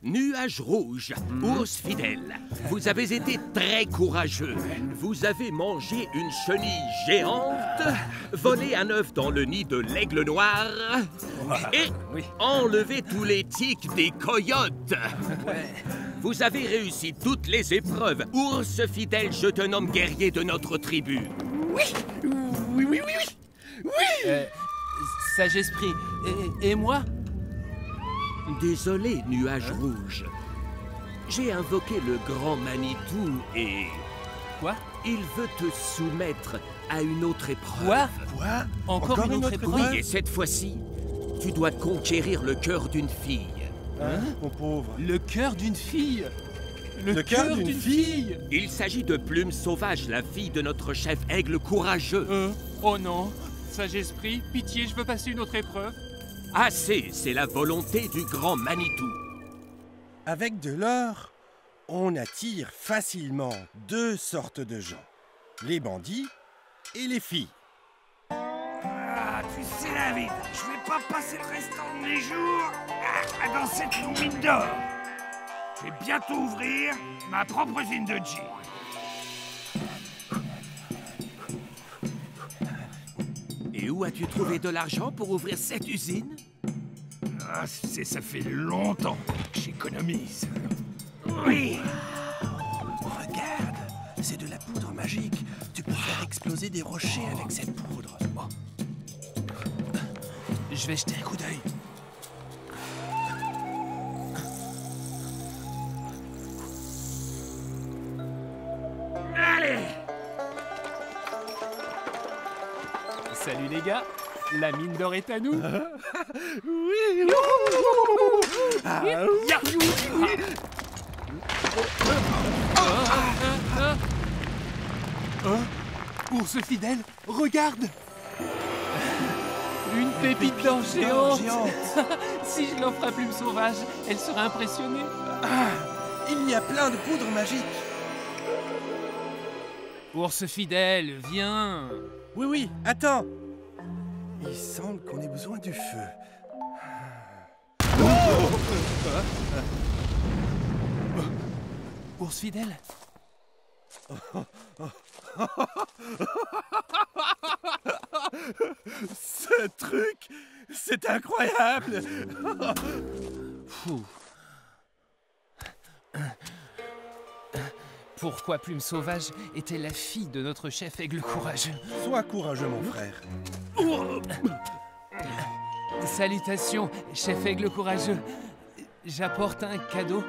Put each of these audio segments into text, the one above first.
Nuage rouge, ours fidèle, vous avez été très courageux. Vous avez mangé une chenille géante, volé un œuf dans le nid de l'aigle noir et enlevé tous les tiques des coyotes. Vous avez réussi toutes les épreuves. Ours fidèle, je te nomme guerrier de notre tribu. Oui. Sage esprit, et moi? Désolé, nuage rouge. J'ai invoqué le grand Manitou et... Quoi? Il veut te soumettre à une autre épreuve. Quoi? Encore une autre épreuve? Oui, et cette fois-ci, tu dois conquérir le cœur d'une fille. Hein, mon pauvre? Le cœur d'une fille? Le cœur d'une fille? Il s'agit de Plume Sauvage, la fille de notre chef aigle courageux. Oh non! Sage esprit, pitié, je veux passer une autre épreuve. Assez, c'est la volonté du grand Manitou. Avec de l'or, on attire facilement deux sortes de gens. Les bandits et les filles. Ah, tu sais, David, je vais pas passer le restant de mes jours dans cette mine d'or. Je vais bientôt ouvrir ma propre usine de gin. Et où as-tu trouvé de l'argent pour ouvrir cette usine? Ah, ça fait longtemps que j'économise. Oui. Regarde, c'est de la poudre magique. Tu peux faire exploser des rochers avec cette poudre. Je vais jeter un coup d'œil. Allez. Salut les gars, la mine d'or est à nous. Oui. Ours fidèle, regarde! Une pépite d'or géante! Si je l'offre à Plume Sauvage, elle sera impressionnée. Il y a plein de poudre magique. Ours fidèle, viens! Oui, attends. Il semble qu'on ait besoin du feu. Ours fidèle? Ce truc, c'est incroyable. Pourquoi Plume Sauvage était la fille de notre chef aigle courageux? Sois courageux, mon frère. Salutations, chef aigle courageux. J'apporte un cadeau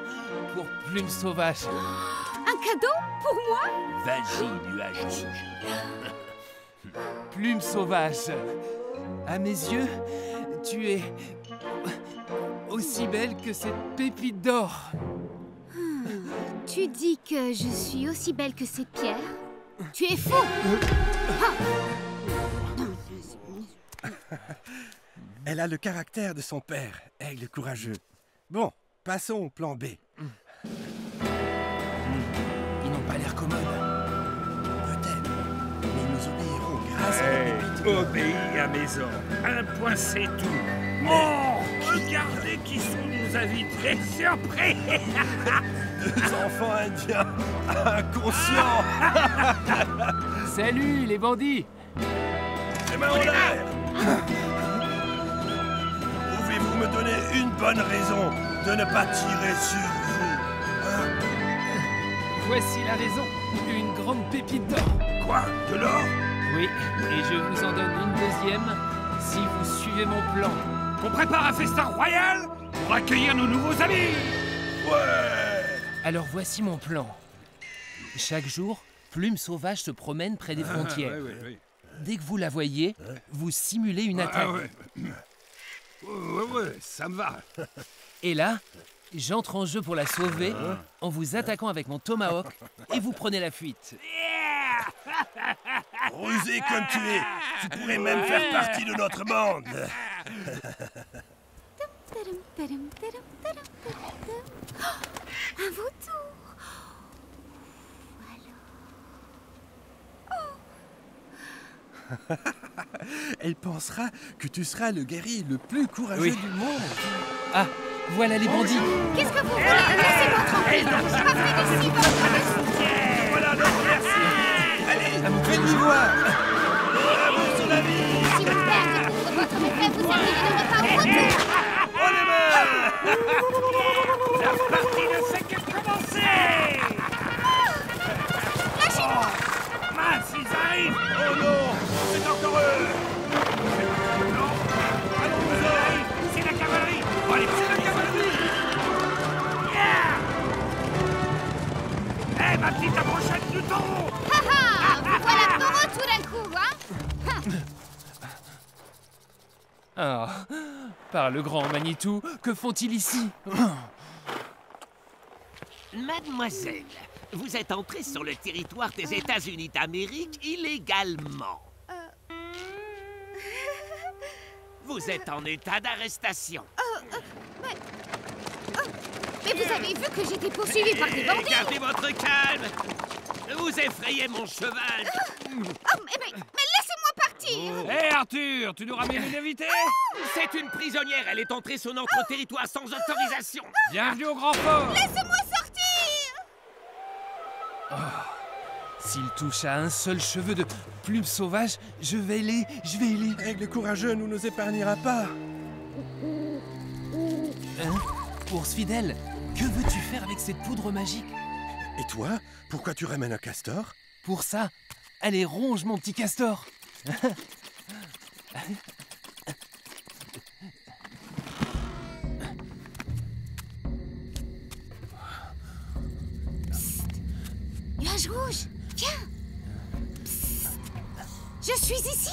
pour Plume Sauvage. Un cadeau pour moi? Vas-y, nuage rouge. Plume Sauvage, à mes yeux, tu es aussi belle que cette pépite d'or. Tu dis que je suis aussi belle que ces pierres? Tu es fou! Elle a le caractère de son père, aigle courageux. Bon, passons au plan B. Ils n'ont pas l'air commodes. Peut-être, mais nous obéirons grâce à la pépite. Obéis à mes ordres. Un point, c'est tout. Oh, regardez qui sont nos invités surpris. Deux enfants indiens inconscients. Salut les bandits! Les mains en l'air. Pouvez-vous me donner une bonne raison de ne pas tirer sur vous? Voici la raison, une grande pépite d'or. Quoi? De l'or? Oui, et je vous en donne une deuxième si vous suivez mon plan. On prépare un festin royal pour accueillir nos nouveaux amis. Ouais. Alors voici mon plan. Chaque jour, Plume Sauvage se promène près des frontières. Dès que vous la voyez, vous simulez une attaque. Ouais, ça me va. Et là, j'entre en jeu pour la sauver en vous attaquant avec mon tomahawk et vous prenez la fuite. Rusé comme tu es, tu pourrais même faire partie de notre bande. Un vautour! Elle pensera que tu seras le guerrier le plus courageux du monde. Ah, voilà les bandits. Qu'est-ce que vous voulez? Laissez-moi tranquille. Partez d'ici, Voilà le merci. Allez, faites-nous voir. Bravo sur la vie. Si votre père découvre votre méfait, vous servirez de repas au retour. On est mort. La partie ne fait que commencer. Lâchez-moi. Mince, ils arrivent. Oh non, c'est encore eux. Non, allons, ils arrivent. C'est la cavalerie. Oh, allez, c'est la cavalerie. Yeah. Eh, ma petite approchette du taureau. Ha ha. Vous voilà heureux tout d'un coup, hein? Ah, par le grand Manitou, que font-ils ici? Mademoiselle, vous êtes entrée sur le territoire des États-Unis d'Amérique illégalement. Vous êtes en état d'arrestation. Mais vous avez vu que j'étais poursuivie par des bandits? Gardez votre calme. Vous effrayez mon cheval. Oh, mais laissez-moi partir. Hé, Arthur, tu nous ramènes une invitée? C'est une prisonnière. Elle est entrée sur notre territoire sans autorisation. Bienvenue au Grand Fort. Laissez-moi sortir. S'il touche à un seul cheveu de Plume Sauvage, je vais les... Aigle courageux nous épargnera pas. Hein? Ours fidèle, que veux-tu faire avec cette poudre magique? Et toi, pourquoi tu ramènes un castor? Pour ça, allez, ronge mon petit castor. Nuage rouge, viens. Psst. Je suis ici.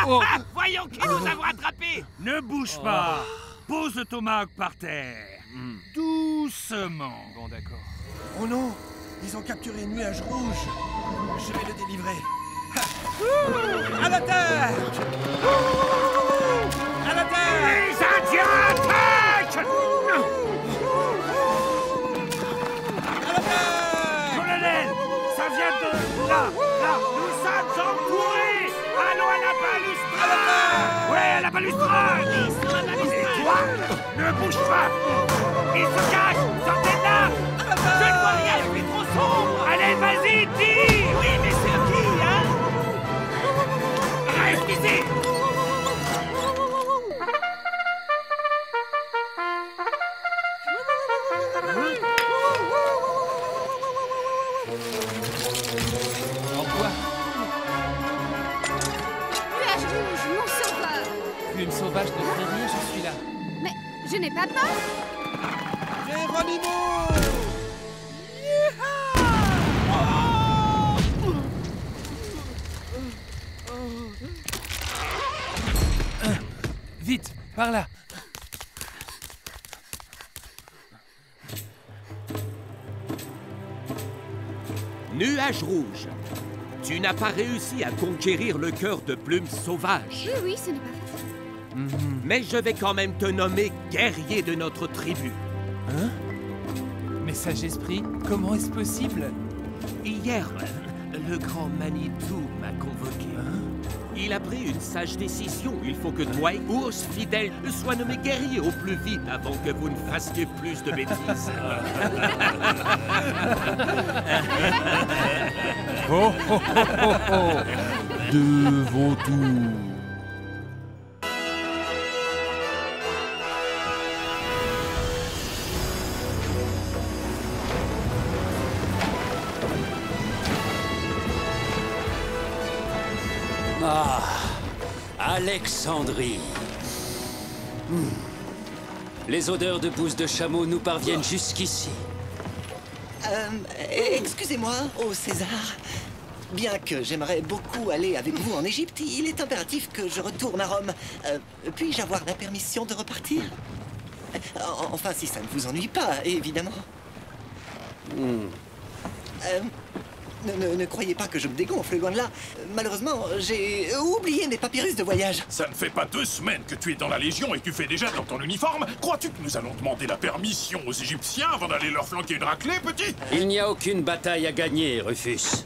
Oh, Voyons qui nous avons attrapés. Ne bouge pas. Pose le tomahawk par terre. Doucement. bon d'accord. Oh non, ils ont capturé Nuage Rouge. Je vais le délivrer. À la terre! À la terre! Les Indiens attaquent! À la terre! Colonel, ça vient de là, là. Nous sommes entourés. Allons à la balustrade. Ouais, à la balustrade. Et toi, ne bouge pas. Ils se cachent. Sortez de là. Je ne vois rien, il fait trop sombre. Allez, vas-y, dis. Oui, mais c'est qui, hein? Reste ici. Pourquoi? Nuage rouge, mon sauveur. Plume Sauvage ne craint rien, je suis là. Mais je n'ai pas peur. Géronimo! Vite, par là. Nuage rouge. Tu n'as pas réussi à conquérir le cœur de Plume Sauvage. Oui, ce n'est pas facile. Mais je vais quand même te nommer guerrier de notre tribu. Hein? Message esprit, comment est-ce possible? Hier, le grand Manitou m'a convoqué. Il a pris une sage décision. Il faut que toi, ours fidèle, sois nommé guerrier au plus vite avant que vous ne fassiez plus de bêtises. Oh, oh, oh, oh, oh. Devant tout. Ah, Alexandrie. Les odeurs de bouse de chameau nous parviennent jusqu'ici. Excusez-moi, ô César. Bien que j'aimerais beaucoup aller avec vous en Égypte, il est impératif que je retourne à Rome. Puis-je avoir la permission de repartir? Enfin, si ça ne vous ennuie pas, évidemment. Ne croyez pas que je me dégonfle, loin de là. Malheureusement, j'ai oublié mes papyrus de voyage. Ça ne fait pas 2 semaines que tu es dans la Légion et tu fais déjà dans ton uniforme. Crois-tu que nous allons demander la permission aux Égyptiens avant d'aller leur flanquer une raclée, petit? Il n'y a aucune bataille à gagner, Rufus.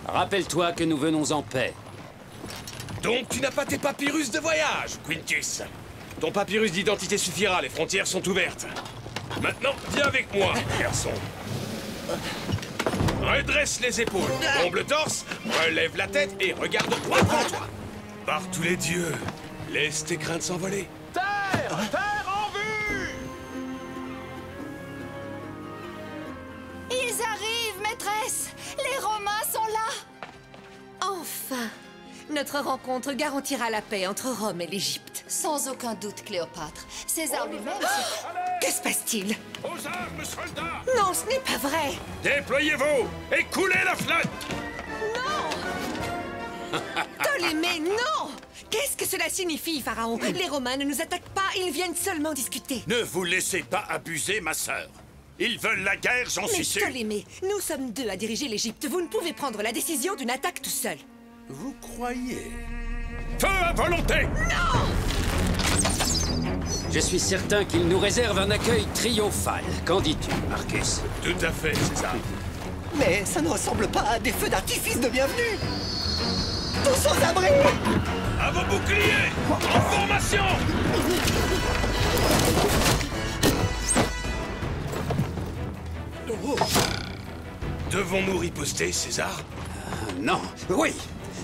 Rappelle-toi que nous venons en paix. Donc tu n'as pas tes papyrus de voyage, Quintus. Ton papyrus d'identité suffira, les frontières sont ouvertes. Maintenant, viens avec moi, garçon. Redresse les épaules, tombe le torse, relève la tête et regarde droit devant toi. Par tous les dieux, laisse tes craintes s'envoler. Terre! Terre en vue! Ils arrivent, maîtresse! Les Romains sont là! Enfin! Notre rencontre garantira la paix entre Rome et l'Égypte. Sans aucun doute, Cléopâtre. César lui-même... Que se passe-t-il? Aux armes, soldats! Non, ce n'est pas vrai! Déployez-vous et coulez la flotte! Non! Ptolémée, non! Qu'est-ce que cela signifie, Pharaon? Les Romains ne nous attaquent pas, ils viennent seulement discuter. Ne vous laissez pas abuser, ma sœur. Ils veulent la guerre, j'en suis sûr. Mais Ptolémée, nous sommes deux à diriger l'Égypte. Vous ne pouvez prendre la décision d'une attaque tout seul. Vous croyez? Feu à volonté! Non! Je suis certain qu'il nous réserve un accueil triomphal. Qu'en dis-tu, Marcus? Tout à fait, César. Mais ça ne ressemble pas à des feux d'artifice de bienvenue. Tous sans abri! À vos boucliers! En formation! Devons-nous riposter, César? Non, oui,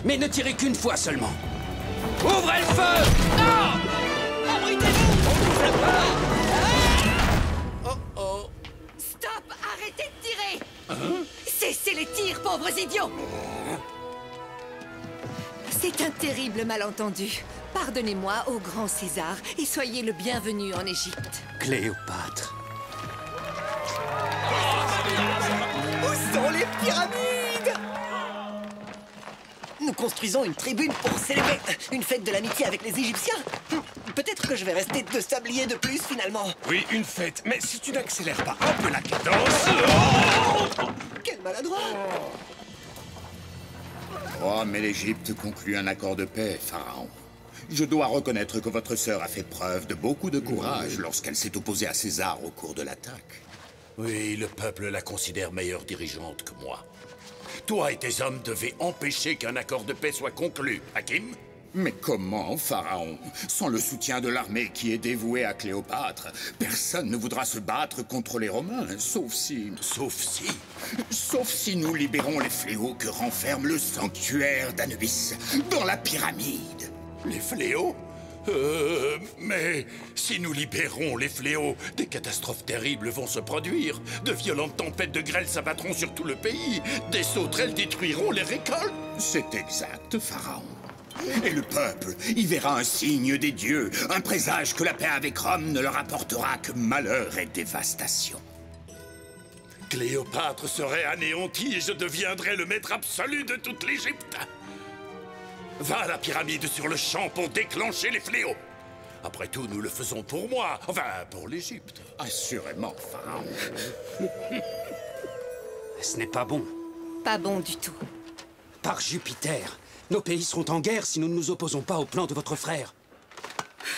mais ne tirez qu'une fois seulement. Ouvrez le feu! Non! Abritez-vous! On n'ouvre pas! Oh oh! Stop! Arrêtez de tirer! Cessez les tirs, pauvres idiots! C'est un terrible malentendu. Pardonnez-moi au grand César et soyez le bienvenu en Égypte. Cléopâtre. Où sont les pyramides? Nous construisons une tribune pour célébrer une fête de l'amitié avec les Égyptiens. Peut-être que je vais rester 2 sabliers de plus, finalement. Oui, une fête. Mais si tu n'accélères pas un peu la cadence... Quel maladroit! Rome et l'Égypte concluent un accord de paix, Pharaon. Je dois reconnaître que votre sœur a fait preuve de beaucoup de courage lorsqu'elle s'est opposée à César au cours de l'attaque. Oui, le peuple la considère meilleure dirigeante que moi. Toi et tes hommes devez empêcher qu'un accord de paix soit conclu, Hakim. Mais comment, Pharaon? Sans le soutien de l'armée qui est dévouée à Cléopâtre, personne ne voudra se battre contre les Romains, sauf si... Sauf si... Sauf si nous libérons les fléaux que renferme le sanctuaire d'Anubis dans la pyramide. Les fléaux? Mais si nous libérons les fléaux, des catastrophes terribles vont se produire. De violentes tempêtes de grêle s'abattront sur tout le pays. Des sauterelles détruiront les récoltes. C'est exact, Pharaon. Et le peuple y verra un signe des dieux, un présage que la paix avec Rome ne leur apportera que malheur et dévastation. Cléopâtre serait anéantie et je deviendrais le maître absolu de toute l'Égypte. Va à la pyramide sur le champ pour déclencher les fléaux. Après tout, nous le faisons pour moi, enfin, pour l'Égypte. Assurément, Pharaon. Ce n'est pas bon. Pas bon du tout. Par Jupiter, nos pays seront en guerre si nous ne nous opposons pas au plan de votre frère.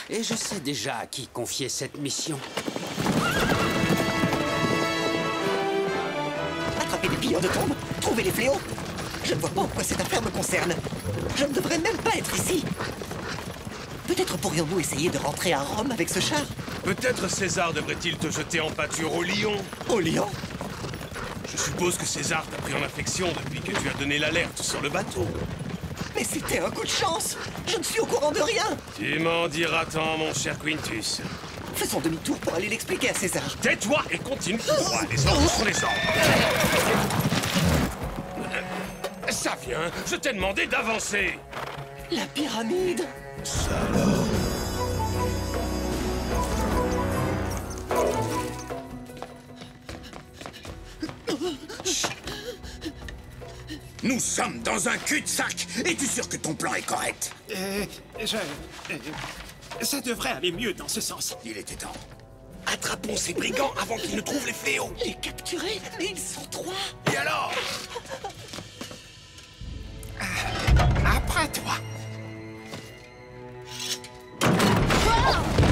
Et je sais déjà à qui confier cette mission. Attraper les pilleurs de tombes, trouver les fléaux. Je ne vois pas en quoi cette affaire me concerne. Je ne devrais même pas être ici. Peut-être pourrions-nous essayer de rentrer à Rome avec ce char? Peut-être César devrait-il te jeter en pâture au lion. Au lion? Je suppose que César t'a pris en affection depuis que tu as donné l'alerte sur le bateau. Mais c'était un coup de chance. Je ne suis au courant de rien. Tu m'en diras tant, mon cher Quintus. Faisons demi-tour pour aller l'expliquer à César. Tais-toi et continue tout droit. Les ordres sont les ordres. Ça vient. Je t'ai demandé d'avancer. La pyramide. Nous sommes dans un cul-de-sac. Es-tu sûr que ton plan est correct? Ça devrait aller mieux dans ce sens. Il était temps. Attrapons ces brigands avant qu'ils ne trouvent les fléaux. Les capturer? Mais ils sont 3. Et alors? Après toi.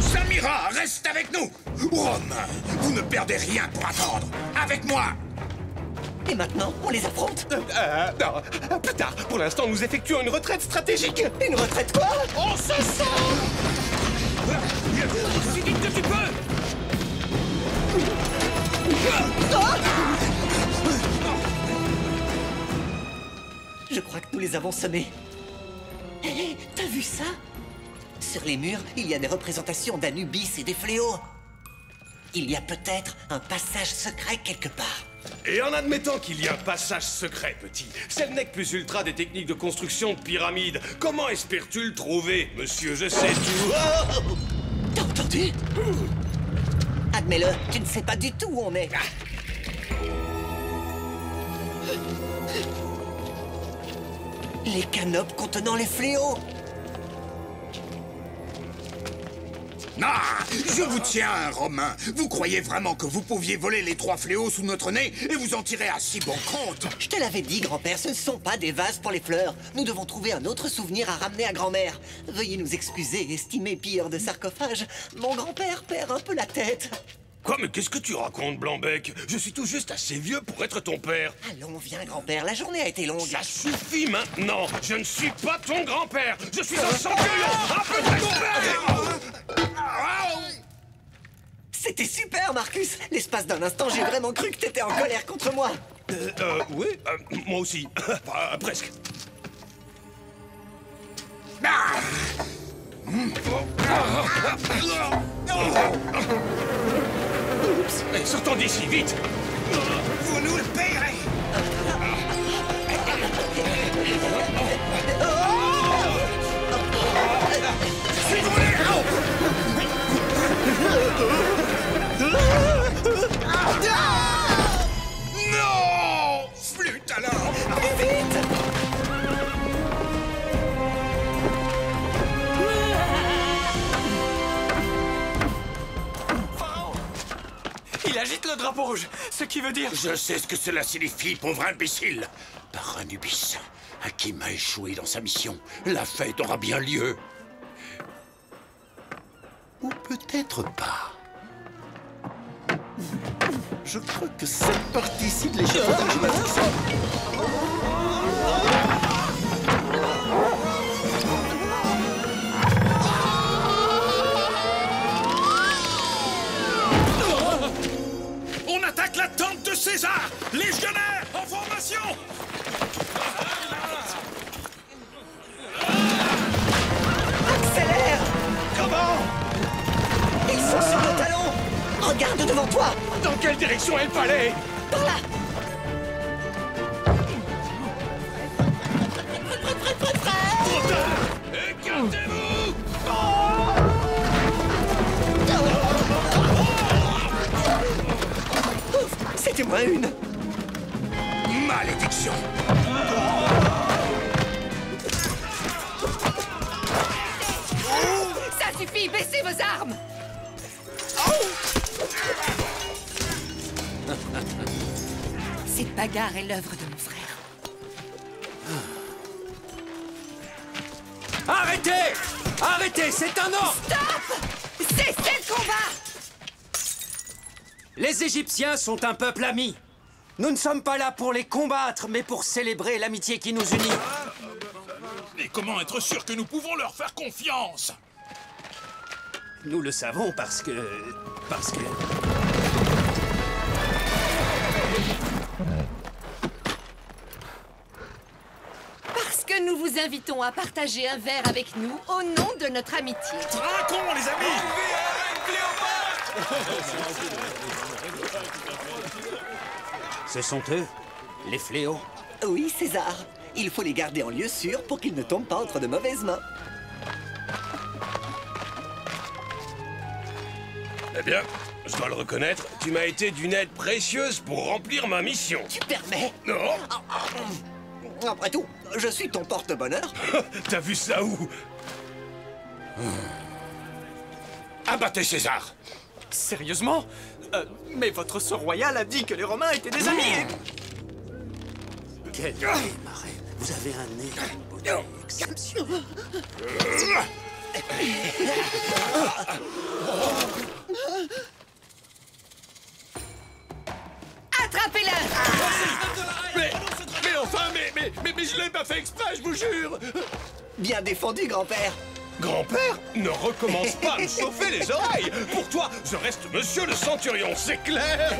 Samira, reste avec nous. Romain, vous ne perdez rien pour attendre. Avec moi. Et maintenant, on les affronte? Non, plus tard. Pour l'instant, nous effectuons une retraite stratégique. Une retraite quoi? On se sent. Aussi vite que tu peux! Je crois que nous les avons semés. Hé, t'as vu ça? Sur les murs, il y a des représentations d'Anubis et des fléaux. Il y a peut-être un passage secret quelque part. Et en admettant qu'il y a un passage secret, petit, c'est le nec plus ultra des techniques de construction de pyramides. Comment espères-tu le trouver, monsieur? Je sais tout. Oh! T'as entendu? Admets-le, tu ne sais pas du tout où on est. Les canopes contenant les fléaux. Ah! Je vous tiens, Romain. Vous croyez vraiment que vous pouviez voler les 3 fléaux sous notre nez et vous en tirer à si bon compte? Je te l'avais dit, grand-père, ce ne sont pas des vases pour les fleurs. Nous devons trouver un autre souvenir à ramener à grand-mère. Veuillez nous excuser, estimé pilleur de sarcophage. Mon grand-père perd un peu la tête. Quoi, mais qu'est-ce que tu racontes, Blanc-Bec? Je suis tout juste assez vieux pour être ton père. Allons, viens, grand-père, la journée a été longue. Ça suffit maintenant. Je ne suis pas ton grand-père. Je suis un centurion. Un peu de respect. C'était super, Marcus. L'espace d'un instant, j'ai vraiment cru que t'étais en colère contre moi. Oui, moi aussi. Presque. Oups. Sortons d'ici, vite. Vous nous le payerez. Non! Flûte alors! Vite! Il agite le drapeau rouge, ce qui veut dire... Je sais ce que cela signifie, pauvre imbécile. Par Anubis, Hakim a échoué dans sa mission. La fête aura bien lieu. Ou peut-être pas. Je crois que cette partie-ci de l'échafaudage magique... On attaque la tente de César! Légionnaires, en formation! Accélère! Comment? Ils sont sur nos talons! Regarde devant toi! Dans quelle direction est le palais? Par là! Trop tard! Écartez-vous! Ouf! C'était moins une! Malédiction! Ça suffit, baissez vos armes! Cette bagarre est l'œuvre de mon frère. Arrêtez! Arrêtez, c'est un ordre! Stop! Cessez le combat! Les Égyptiens sont un peuple ami. Nous ne sommes pas là pour les combattre, mais pour célébrer l'amitié qui nous unit. Mais comment être sûr que nous pouvons leur faire confiance? Nous le savons parce que... Parce que nous vous invitons à partager un verre avec nous au nom de notre amitié. Trinquons, les amis! Ce sont eux, les fléaux. Oui, César. Il faut les garder en lieu sûr pour qu'ils ne tombent pas entre de mauvaises mains. Eh bien, je dois le reconnaître, tu m'as été d'une aide précieuse pour remplir ma mission. Tu permets? Non? Après tout, je suis ton porte-bonheur. T'as vu ça où? Abattez César! Sérieusement? Mais votre sœur royale a dit que les Romains étaient des amis et... Quel démarré. Vous avez un nez d'une beauté exceptionnelle. Attrapez-le! Mais enfin, mais je l'ai pas fait exprès, je vous jure. Bien défendu, grand-père. Grand-père, ne recommence pas à me chauffer les oreilles. Pour toi, je reste monsieur le centurion, c'est clair.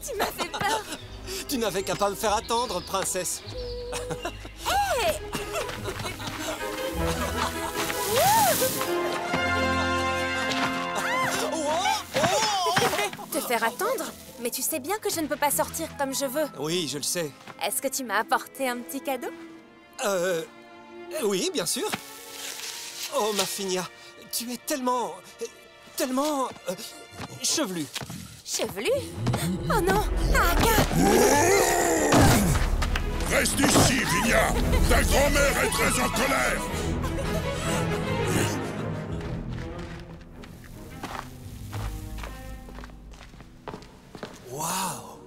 Tu m'as fait peur. Tu n'avais qu'à pas me faire attendre, princesse. Hey. Te faire attendre? Mais tu sais bien que je ne peux pas sortir comme je veux. Oui, je le sais. Est-ce que tu m'as apporté un petit cadeau? Oui, bien sûr. Oh, ma Finia, tu es tellement chevelu. Chevelu? Oh non, Aka! Reste ici, Finia. Ta grand-mère est très en colère. Waouh!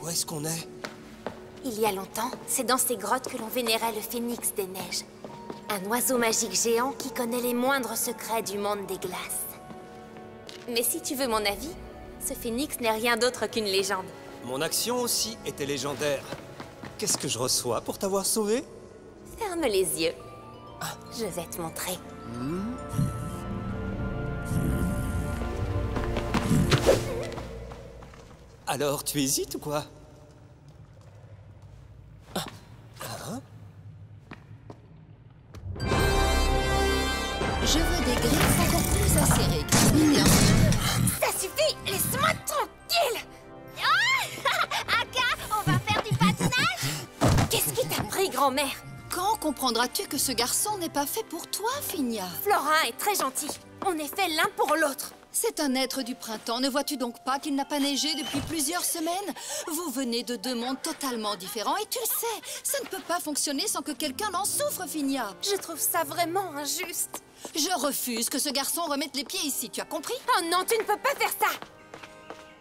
Où est-ce qu'on est? Il y a longtemps, c'est dans ces grottes que l'on vénérait le phénix des neiges. Un oiseau magique géant qui connaît les moindres secrets du monde des glaces. Mais si tu veux mon avis, ce phénix n'est rien d'autre qu'une légende. Mon action aussi était légendaire. Qu'est-ce que je reçois pour t'avoir sauvé? Ferme les yeux. Je vais te montrer. Alors, tu hésites ou quoi? Je veux des griffes encore plus acérées. Ça suffit! Laisse-moi tranquille! Aka, on va faire du patinage? Qu'est-ce qui t'a pris, grand-mère? Quand comprendras-tu que ce garçon n'est pas fait pour toi, Finia? Florin est très gentil. On est fait l'un pour l'autre. C'est un être du printemps. Ne vois-tu donc pas qu'il n'a pas neigé depuis plusieurs semaines? Vous venez de deux mondes totalement différents et tu le sais. Ça ne peut pas fonctionner sans que quelqu'un en souffre, Finia. Je trouve ça vraiment injuste. Je refuse que ce garçon remette les pieds ici, tu as compris? Oh non, tu ne peux pas faire ça!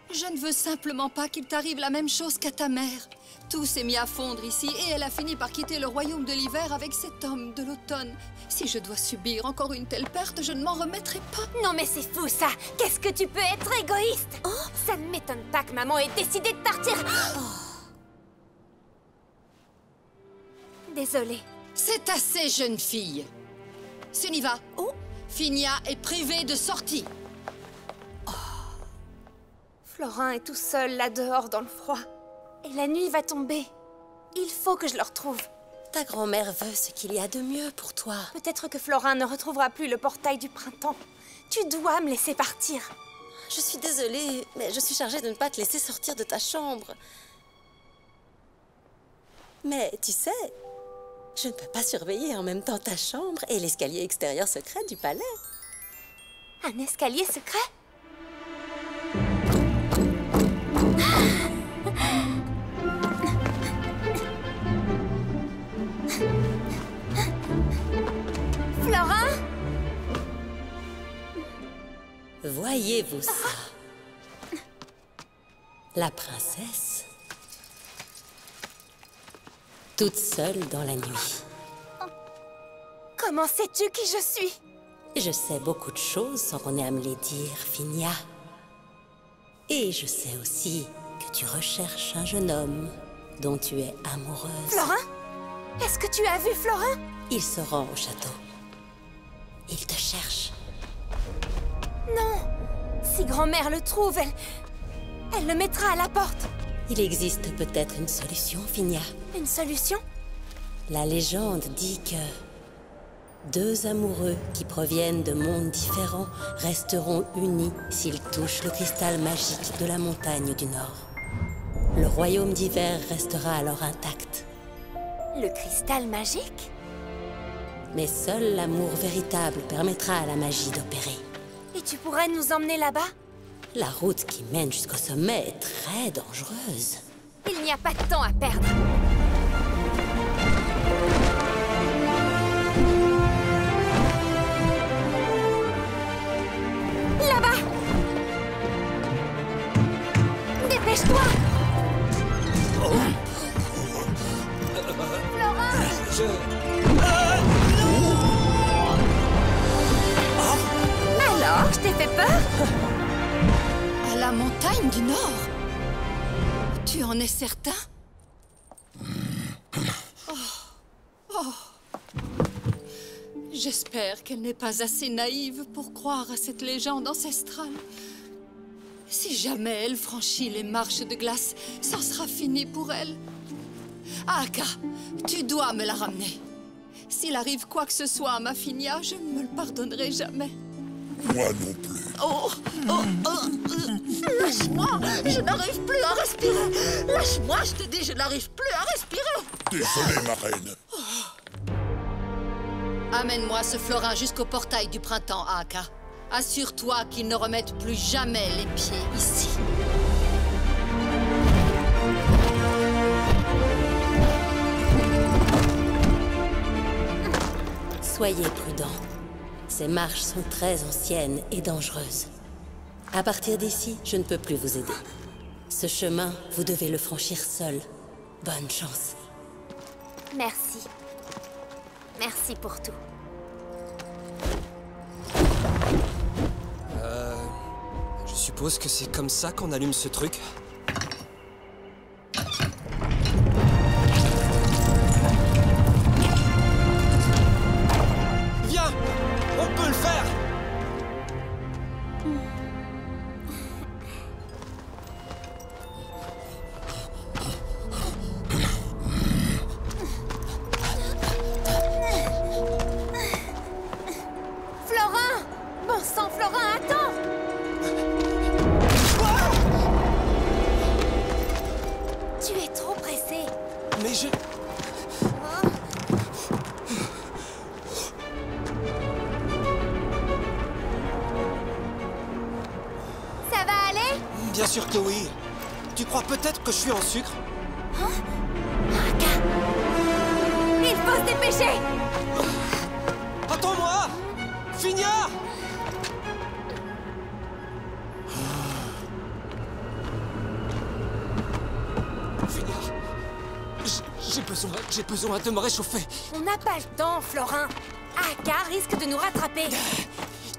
Je ne veux simplement pas qu'il t'arrive la même chose qu'à ta mère. Tout s'est mis à fondre ici et elle a fini par quitter le royaume de l'hiver avec cet homme de l'automne. Si je dois subir encore une telle perte, je ne m'en remettrai pas. Non mais c'est fou ça! Qu'est-ce que tu peux être égoïste? Oh, ça ne m'étonne pas que maman ait décidé de partir. Désolée. C'est assez, jeune fille. Suniva, Finia est privée de sortie. Florin est tout seul là dehors dans le froid. Et la nuit va tomber. Il faut que je le retrouve. Ta grand-mère veut ce qu'il y a de mieux pour toi. Peut-être que Florin ne retrouvera plus le portail du printemps. Tu dois me laisser partir. Je suis désolée, mais je suis chargée de ne pas te laisser sortir de ta chambre. Mais tu sais, je ne peux pas surveiller en même temps ta chambre et l'escalier extérieur secret du palais. Un escalier secret? Florin? Voyez-vous ça? La princesse, toute seule dans la nuit. Comment sais-tu qui je suis? Je sais beaucoup de choses sans qu'on ait à me les dire, Finia. Et je sais aussi que tu recherches un jeune homme dont tu es amoureuse. Florin? Est-ce que tu as vu Florin? Il se rend au château. Il te cherche. Non! Si grand-mère le trouve, elle le mettra à la porte. Il existe peut-être une solution, Finia. Une solution? La légende dit que deux amoureux qui proviennent de mondes différents resteront unis s'ils touchent le cristal magique de la montagne du Nord. Le royaume d'hiver restera alors intact. Le cristal magique? Mais seul l'amour véritable permettra à la magie d'opérer. Et tu pourrais nous emmener là-bas? La route qui mène jusqu'au sommet est très dangereuse. Il n'y a pas de temps à perdre. Là-bas! Dépêche-toi! Alors, je t'ai fait peur? À la montagne du Nord? Tu en es certain? J'espère qu'elle n'est pas assez naïve pour croire à cette légende ancestrale. Si jamais elle franchit les marches de glace, ça sera fini pour elle. Aaka, tu dois me la ramener. S'il arrive quoi que ce soit à ma Finia, je ne me le pardonnerai jamais. Moi non plus. Lâche-moi! Je n'arrive plus à respirer! Lâche-moi, je te dis, je n'arrive plus à respirer! Désolé, ma reine. Amène-moi ce florin jusqu'au portail du printemps, Aaka. Assure-toi qu'il ne remette plus jamais les pieds ici. Soyez prudents. Ces marches sont très anciennes et dangereuses. À partir d'ici, je ne peux plus vous aider. Ce chemin, vous devez le franchir seul. Bonne chance. Merci. Merci pour tout. Je suppose que c'est comme ça qu'on allume ce truc. Viens! On peut le faire! Florin! Bon sang, Florin, attends! Tu es trop pressé. Mais je... Ça va aller? Bien sûr que oui. Tu crois peut-être que je suis en sucre? Il faut se dépêcher! Attends-moi! Finia! J'ai besoin de me réchauffer. On n'a pas le temps, Florin. Aaka risque de nous rattraper.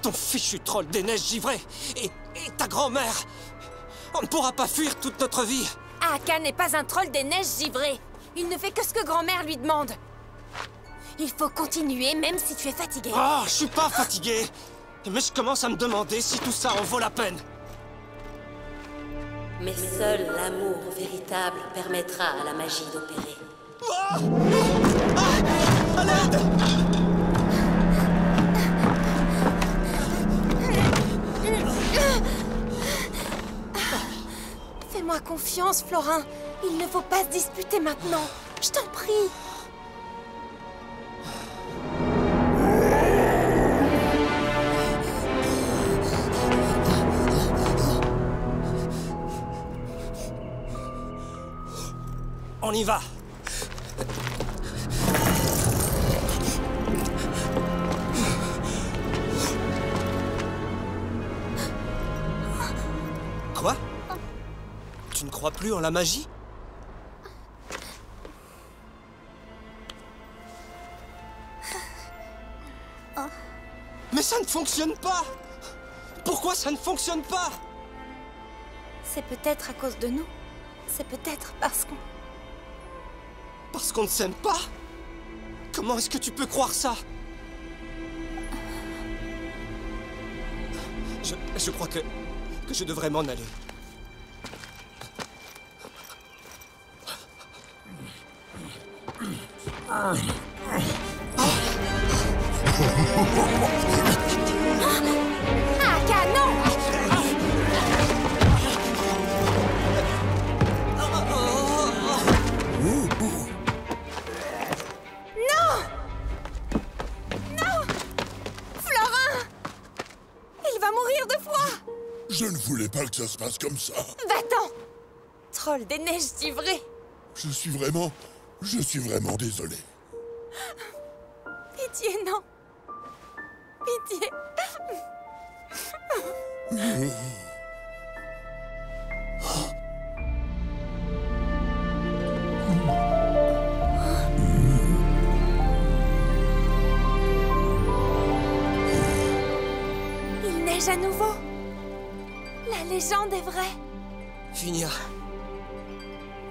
Ton fichu troll des neiges givré et ta grand-mère. On ne pourra pas fuir toute notre vie. Aaka n'est pas un troll des neiges givrées. Il ne fait que ce que grand-mère lui demande. Il faut continuer, même si tu es fatigué. Oh, je suis pas fatigué. Mais je commence à me demander si tout ça en vaut la peine. Mais seul l'amour véritable permettra à la magie d'opérer. À l'aide! Fais-moi confiance, Florin. Il ne faut pas se disputer maintenant. Je t'en prie. On y va. Quoi? Tu ne crois plus en la magie? Mais ça ne fonctionne pas! Pourquoi ça ne fonctionne pas? C'est peut-être à cause de nous. C'est peut-être parce qu'on... Parce qu'on ne s'aime pas? Comment est-ce que tu peux croire ça? Je crois que je devrais m'en aller. Aaka, non! Je ne voulais pas que ça se passe comme ça. Va-t'en! Troll des neiges givrées! Je suis vraiment désolé. Pitié, non! Pitié! Il neige à nouveau! La légende est vraie! Finia...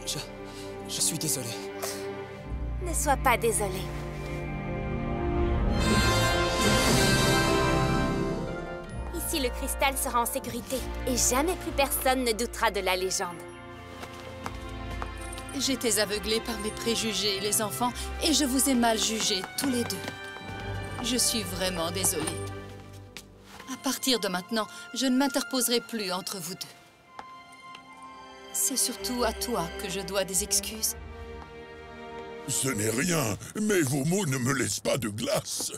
Je suis désolé. Ne sois pas désolé. Ici, le cristal sera en sécurité et jamais plus personne ne doutera de la légende. J'étais aveuglée par mes préjugés, les enfants, et je vous ai mal jugés, tous les deux. Je suis vraiment désolée. À partir de maintenant, je ne m'interposerai plus entre vous deux. C'est surtout à toi que je dois des excuses. Ce n'est rien, mais vos mots ne me laissent pas de glace.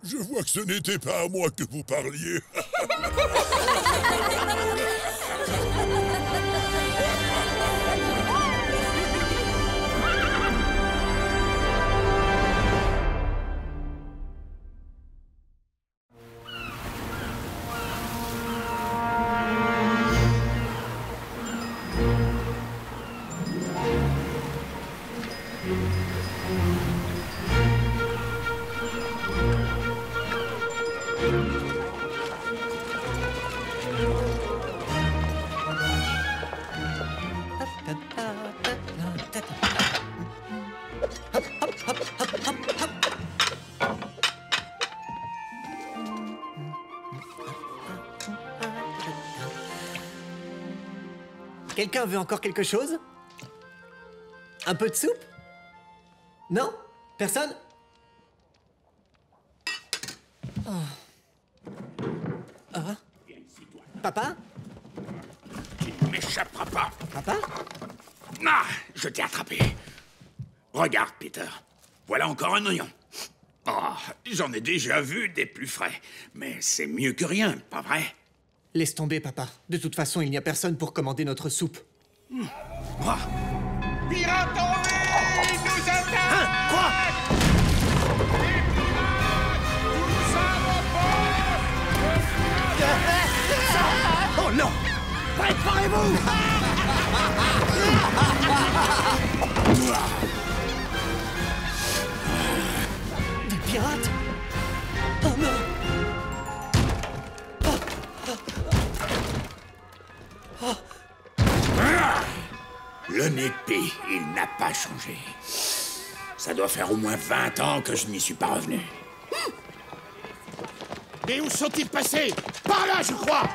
Je vois que ce n'était pas à moi que vous parliez. Quelqu'un veut encore quelque chose? Un peu de soupe? Non? Personne? Oh. Ah. Papa? Tu ne m'échapperas pas. Papa? Ah, je t'ai attrapé. Regarde, Peter. Voilà encore un oignon. Oh, j'en ai déjà vu des plus frais. Mais c'est mieux que rien, pas vrai? Laisse tomber, papa. De toute façon, il n'y a personne pour commander notre soupe. Ah. Pirates en vie nous attaquent! Hein? Quoi? Oh non! Préparez-vous! Des pirates? Oh non! Le nez de pie, il n'a pas changé. Ça doit faire au moins 20 ans que je n'y suis pas revenu. Et où sont-ils passés? Par là, je crois!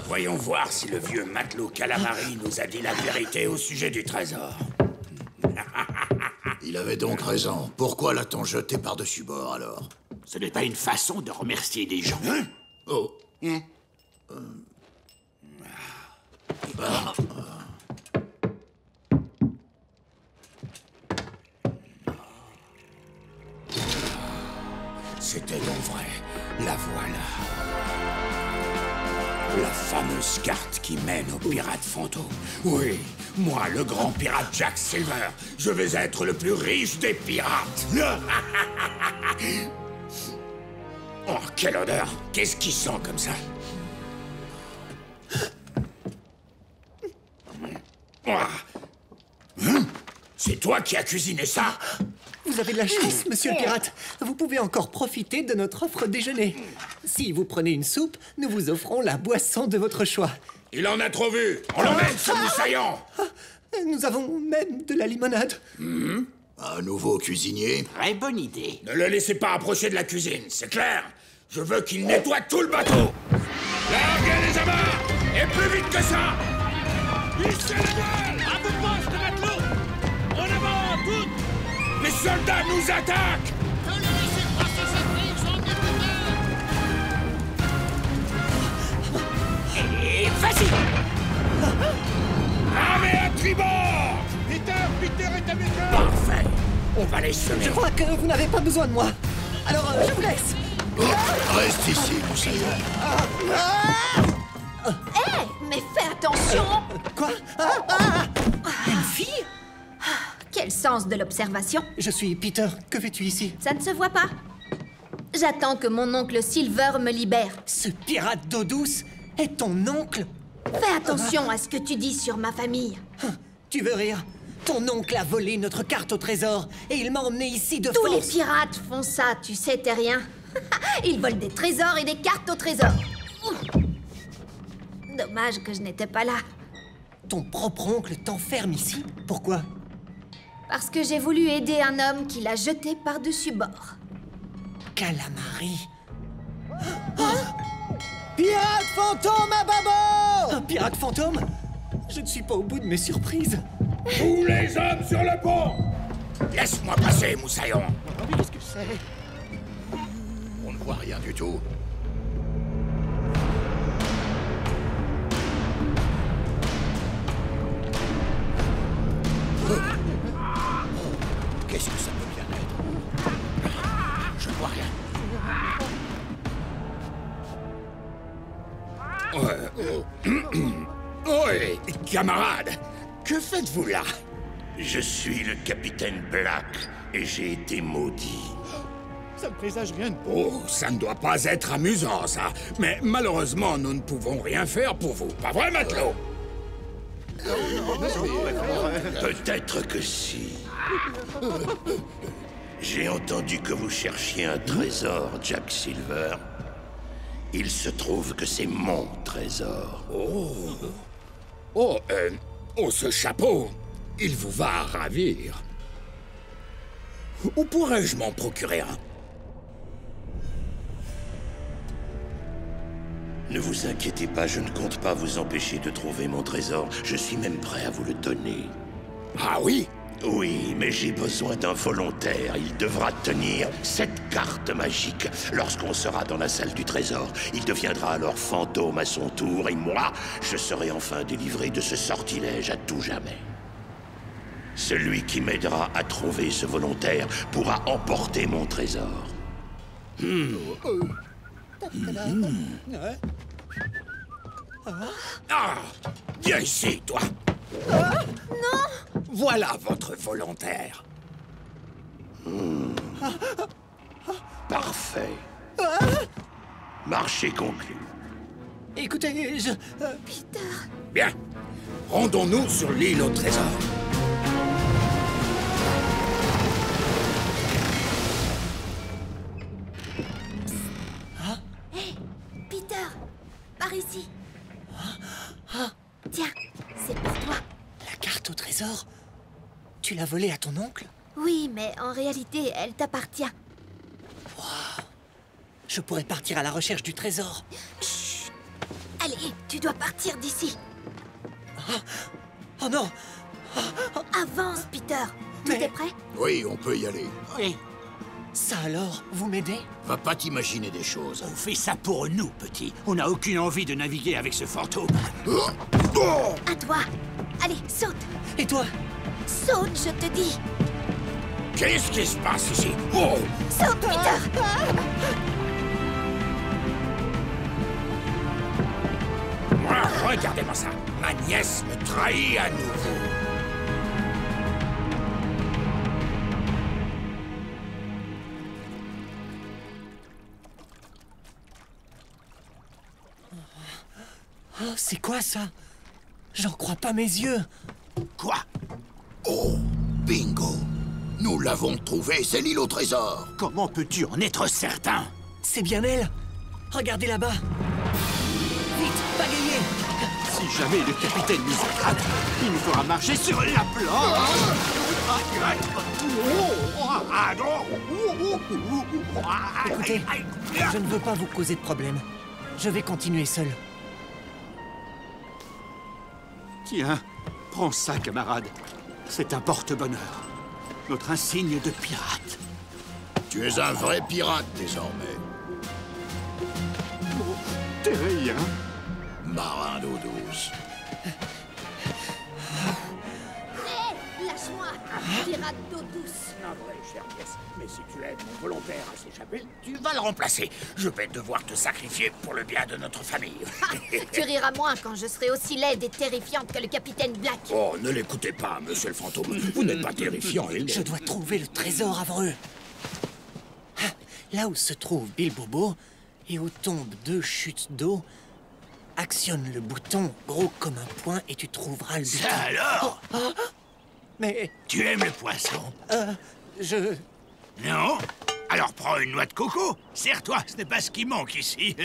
Voyons voir si le vieux matelot Calamari nous a dit la vérité au sujet du trésor. Il avait donc raison. Pourquoi l'a-t-on jeté par-dessus bord, alors? Ce n'est pas une façon de remercier des gens. Hein? Oh. C'était donc vrai. La voilà. La fameuse carte qui mène aux pirates fantômes. Oui, moi, le grand pirate Jack Silver, je vais être le plus riche des pirates. Oh, quelle odeur! Qu'est-ce qui sent comme ça? C'est toi qui as cuisiné ça? Vous avez de la chance, monsieur le pirate. Vous pouvez encore profiter de notre offre déjeuner. Si vous prenez une soupe, nous vous offrons la boisson de votre choix. Il en a trop vu. On l'emmène, ce moussaillant. Nous avons même de la limonade. Un nouveau cuisinier? Très bonne idée. Ne le laissez pas approcher de la cuisine, c'est clair. Je veux qu'il nettoie tout le bateau. Larguez les amarres. Et plus vite que ça. Hissez la voile. À vos postes, matelots. En avant, toutes. Les soldats nous attaquent. Ne les laissez pas s'échapper, j'en ai besoin. Et vas-y. Armée à tribord. Peter est avec eux. Parfait. On va les semer. Je crois que vous n'avez pas besoin de moi. Alors, je vous laisse. Reste ici, Moussaillon. Hé, mais fais attention. Quoi? Une fille? Quel sens de l'observation? Je suis Peter. Que fais-tu ici? Ça ne se voit pas. J'attends que mon oncle Silver me libère. Ce pirate d'eau douce est ton oncle? Fais attention à ce que tu dis sur ma famille. Tu veux rire? Ton oncle a volé notre carte au trésor et il m'a emmené ici de force. Tous les pirates font ça, tu sais, Terrien. Ils volent des trésors et des cartes au trésor. Dommage que je n'étais pas là. Ton propre oncle t'enferme ici? Pourquoi? Parce que j'ai voulu aider un homme qui l'a jeté par-dessus bord. Calamari. Pirate fantôme à bâbord! Un pirate fantôme? Je ne suis pas au bout de mes surprises. Tous les hommes sur le pont! Laisse-moi passer, Moussaillon. Mais qu'est-ce que c'est? On ne voit rien du tout. Qu'est-ce que ça peut bien être? Je ne vois rien. Ouais, camarade, que faites-vous là? Je suis le capitaine Black et j'ai été maudit. Ça ne présage rien de beau. Oh, ça ne doit pas être amusant, ça. Mais malheureusement, nous ne pouvons rien faire pour vous. Pas vrai, matelot? Peut-être que si. J'ai entendu que vous cherchiez un trésor, Jack Silver. Il se trouve que c'est mon trésor. Oh, ce chapeau, il vous va ravir. Où pourrais-je m'en procurer un? Ne vous inquiétez pas, je ne compte pas vous empêcher de trouver mon trésor. Je suis même prêt à vous le donner. Ah oui? Oui, mais j'ai besoin d'un volontaire. Il devra tenir cette carte magique. Lorsqu'on sera dans la salle du trésor, il deviendra alors fantôme à son tour, et moi, je serai enfin délivré de ce sortilège à tout jamais. Celui qui m'aidera à trouver ce volontaire pourra emporter mon trésor. Ah! Viens ici, toi! Non! Voilà votre volontaire. Parfait. Marché conclu. Écoutez, Peter... Bien. Rendons-nous sur l'île au trésor. Hé, Peter, par ici. Tiens, c'est pour toi. La carte au trésor? Tu l'as volée à ton oncle? Oui, mais en réalité, elle t'appartient. Wow. Je pourrais partir à la recherche du trésor. Chut. Allez, tu dois partir d'ici. Oh non! Avance, Peter. Tout est prêt? Oui, on peut y aller. Oui. Ça alors, vous m'aidez? Va pas t'imaginer des choses. On fait ça pour nous, petit. On n'a aucune envie de naviguer avec ce fantôme. À toi. Allez, saute. Et toi? Saute, je te dis. Qu'est-ce qui se passe ici? Oh! Saute, Peter. Regardez-moi ça. Ma nièce me trahit à nouveau. Oh, c'est quoi ça? J'en crois pas mes yeux. Quoi? Oh, bingo! Nous l'avons trouvé, c'est l'île au trésor. Comment peux-tu en être certain? C'est bien elle. Regardez là-bas. Vite, pagayez! Si jamais le capitaine nous attrape, il nous fera marcher sur la planche. Écoutez, je ne veux pas vous causer de problème. Je vais continuer seul. Tiens, prends ça, camarade. C'est un porte-bonheur. Notre insigne de pirate. Tu es un vrai pirate désormais. Terrien. Marin d'eau douce. Hé, lâche-moi. pirate d'eau douce. Navré, chère nièce, mais si tu aides mon volontaire à s'échapper, tu vas le remplacer. Je vais devoir te sacrifier pour le bien de notre famille. Tu riras moins quand je serai aussi laide et terrifiante que le capitaine Black. Oh, ne l'écoutez pas, monsieur le fantôme. Vous n'êtes pas terrifiant. Je dois trouver le trésor avant eux. Ah, là où se trouve Bilbobo, et où tombent 2 chutes d'eau, actionne le bouton gros comme un poing et tu trouveras le butin. Ça alors? Mais... Tu aimes le poisson? Je... Non? Alors prends une noix de coco. Serre-toi, ce n'est pas ce qui manque ici.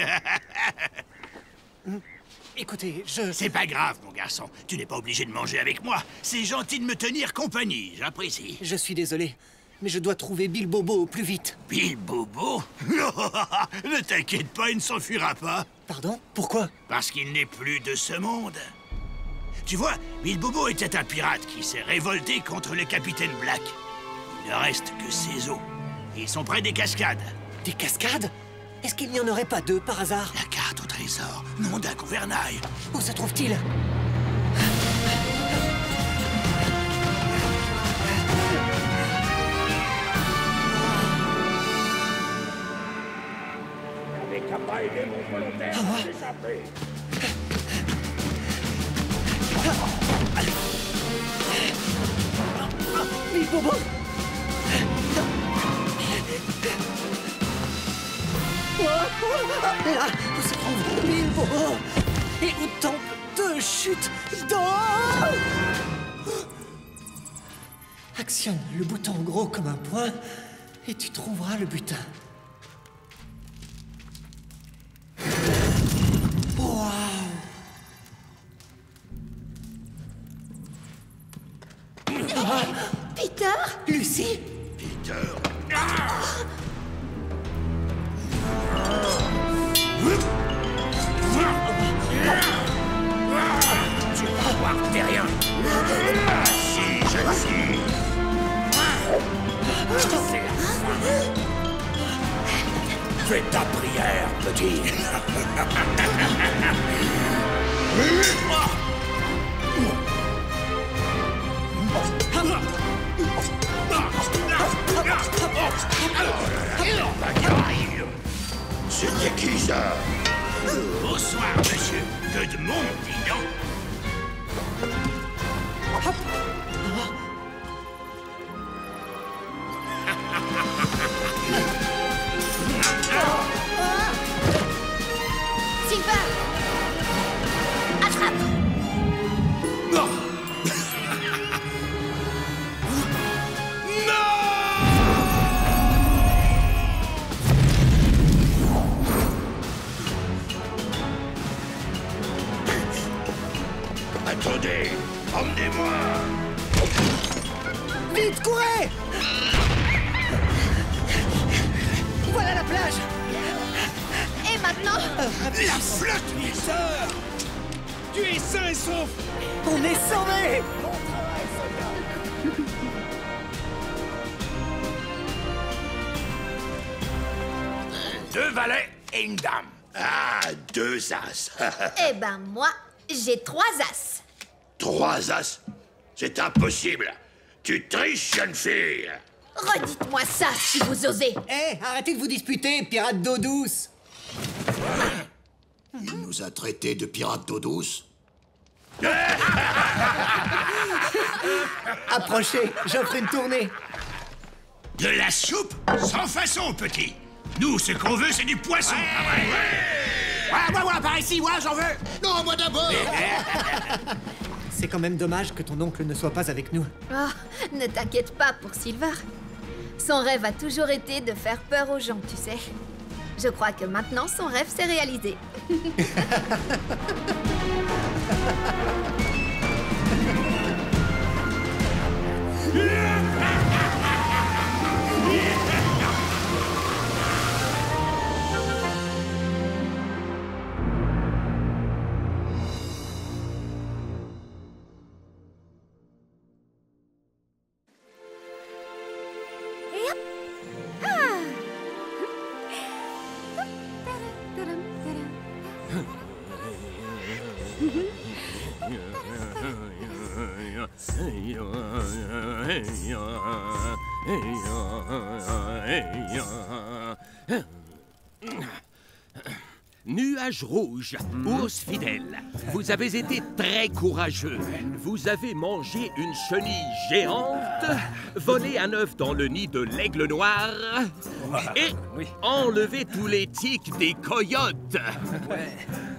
Écoutez, je... C'est pas grave, mon garçon. Tu n'es pas obligé de manger avec moi. C'est gentil de me tenir compagnie, j'apprécie. Je suis désolé, mais je dois trouver Bilbobo au plus vite. Bilbobo? Ne t'inquiète pas, il ne s'enfuira pas. Pardon? Pourquoi? Parce qu'il n'est plus de ce monde. Tu vois, Bilbobo était un pirate qui s'est révolté contre le capitaine Black. Il ne reste que ses os. Ils sont près des cascades. Des cascades? Est-ce qu'il n'y en aurait pas 2 par hasard? La carte au trésor, nom d'un gouvernail. Où se trouve-t-il? N'avez qu'à pas aider mon volontaire à s'échapper. Bilbobo! Là, où se trouve Bilbobo? Et où tombent 2 chutes d'eau? Actionne le bouton gros comme un poing et tu trouveras le butin. Waouh! Peter? Lucie? Peter? Tu vas voir, t'es rien. Si, je suis. C'est la fin. Fais ta prière, petit. C'était qui ça? Bonsoir, monsieur. Que de monde, dis donc. Silver! Attrape! Attendez! Emmenez-moi! Vite, courez! Voilà la plage! Et maintenant? La flotte, mes sœurs! Tu es sain et sauf! On est sauvés! Deux valets et une dame. Ah, 2 as. Eh ben, moi, j'ai 3 as. 3 as? C'est impossible. Tu triches, jeune fille. Redites-moi ça, si vous osez. Hé, arrêtez de vous disputer, pirate d'eau douce. Il nous a traités de pirates d'eau douce. Approchez, j'offre une tournée. De la soupe? Sans façon, petit. Nous, ce qu'on veut, c'est du poisson, pas vrai? Ouais, par ici, ouais, j'en veux. Non, moi d'abord. C'est quand même dommage que ton oncle ne soit pas avec nous. Oh, ne t'inquiète pas pour Silver. Son rêve a toujours été de faire peur aux gens, tu sais. Je crois que maintenant, son rêve s'est réalisé. Nuage rouge, ours fidèle, vous avez été très courageux. Vous avez mangé une chenille géante, volé un œuf dans le nid de l'aigle noir et enlevé tous les tiques des coyotes.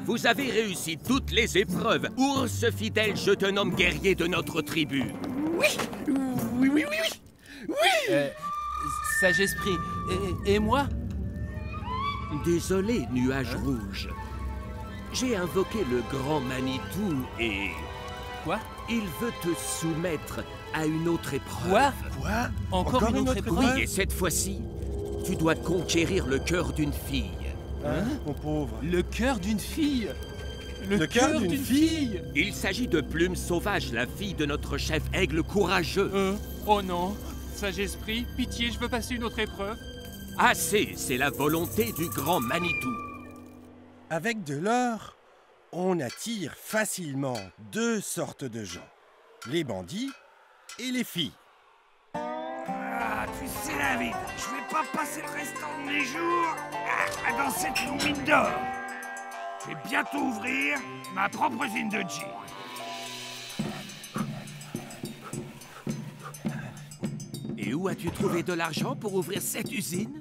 Vous avez réussi toutes les épreuves. Ours fidèle, je te nomme guerrier de notre tribu. Oui. Sage esprit, et moi? Désolé, Nuage rouge. J'ai invoqué le grand Manitou et... Quoi? Il veut te soumettre à une autre épreuve. Quoi? Encore une autre épreuve? Oui, et cette fois-ci, tu dois conquérir le cœur d'une fille. Hein, mon pauvre? Le cœur d'une fille? Le cœur d'une fille? Il s'agit de Plume Sauvage, la fille de notre chef aigle courageux. Oh non. Sage esprit, pitié, je veux passer une autre épreuve. Assez, c'est la volonté du grand Manitou. Avec de l'or, on attire facilement deux sortes de gens. Les bandits et les filles. Ah, tu sais, David, je vais pas passer le restant de mes jours dans cette mine d'or. Je vais bientôt ouvrir ma propre usine de gin. Et où as-tu trouvé de l'argent pour ouvrir cette usine?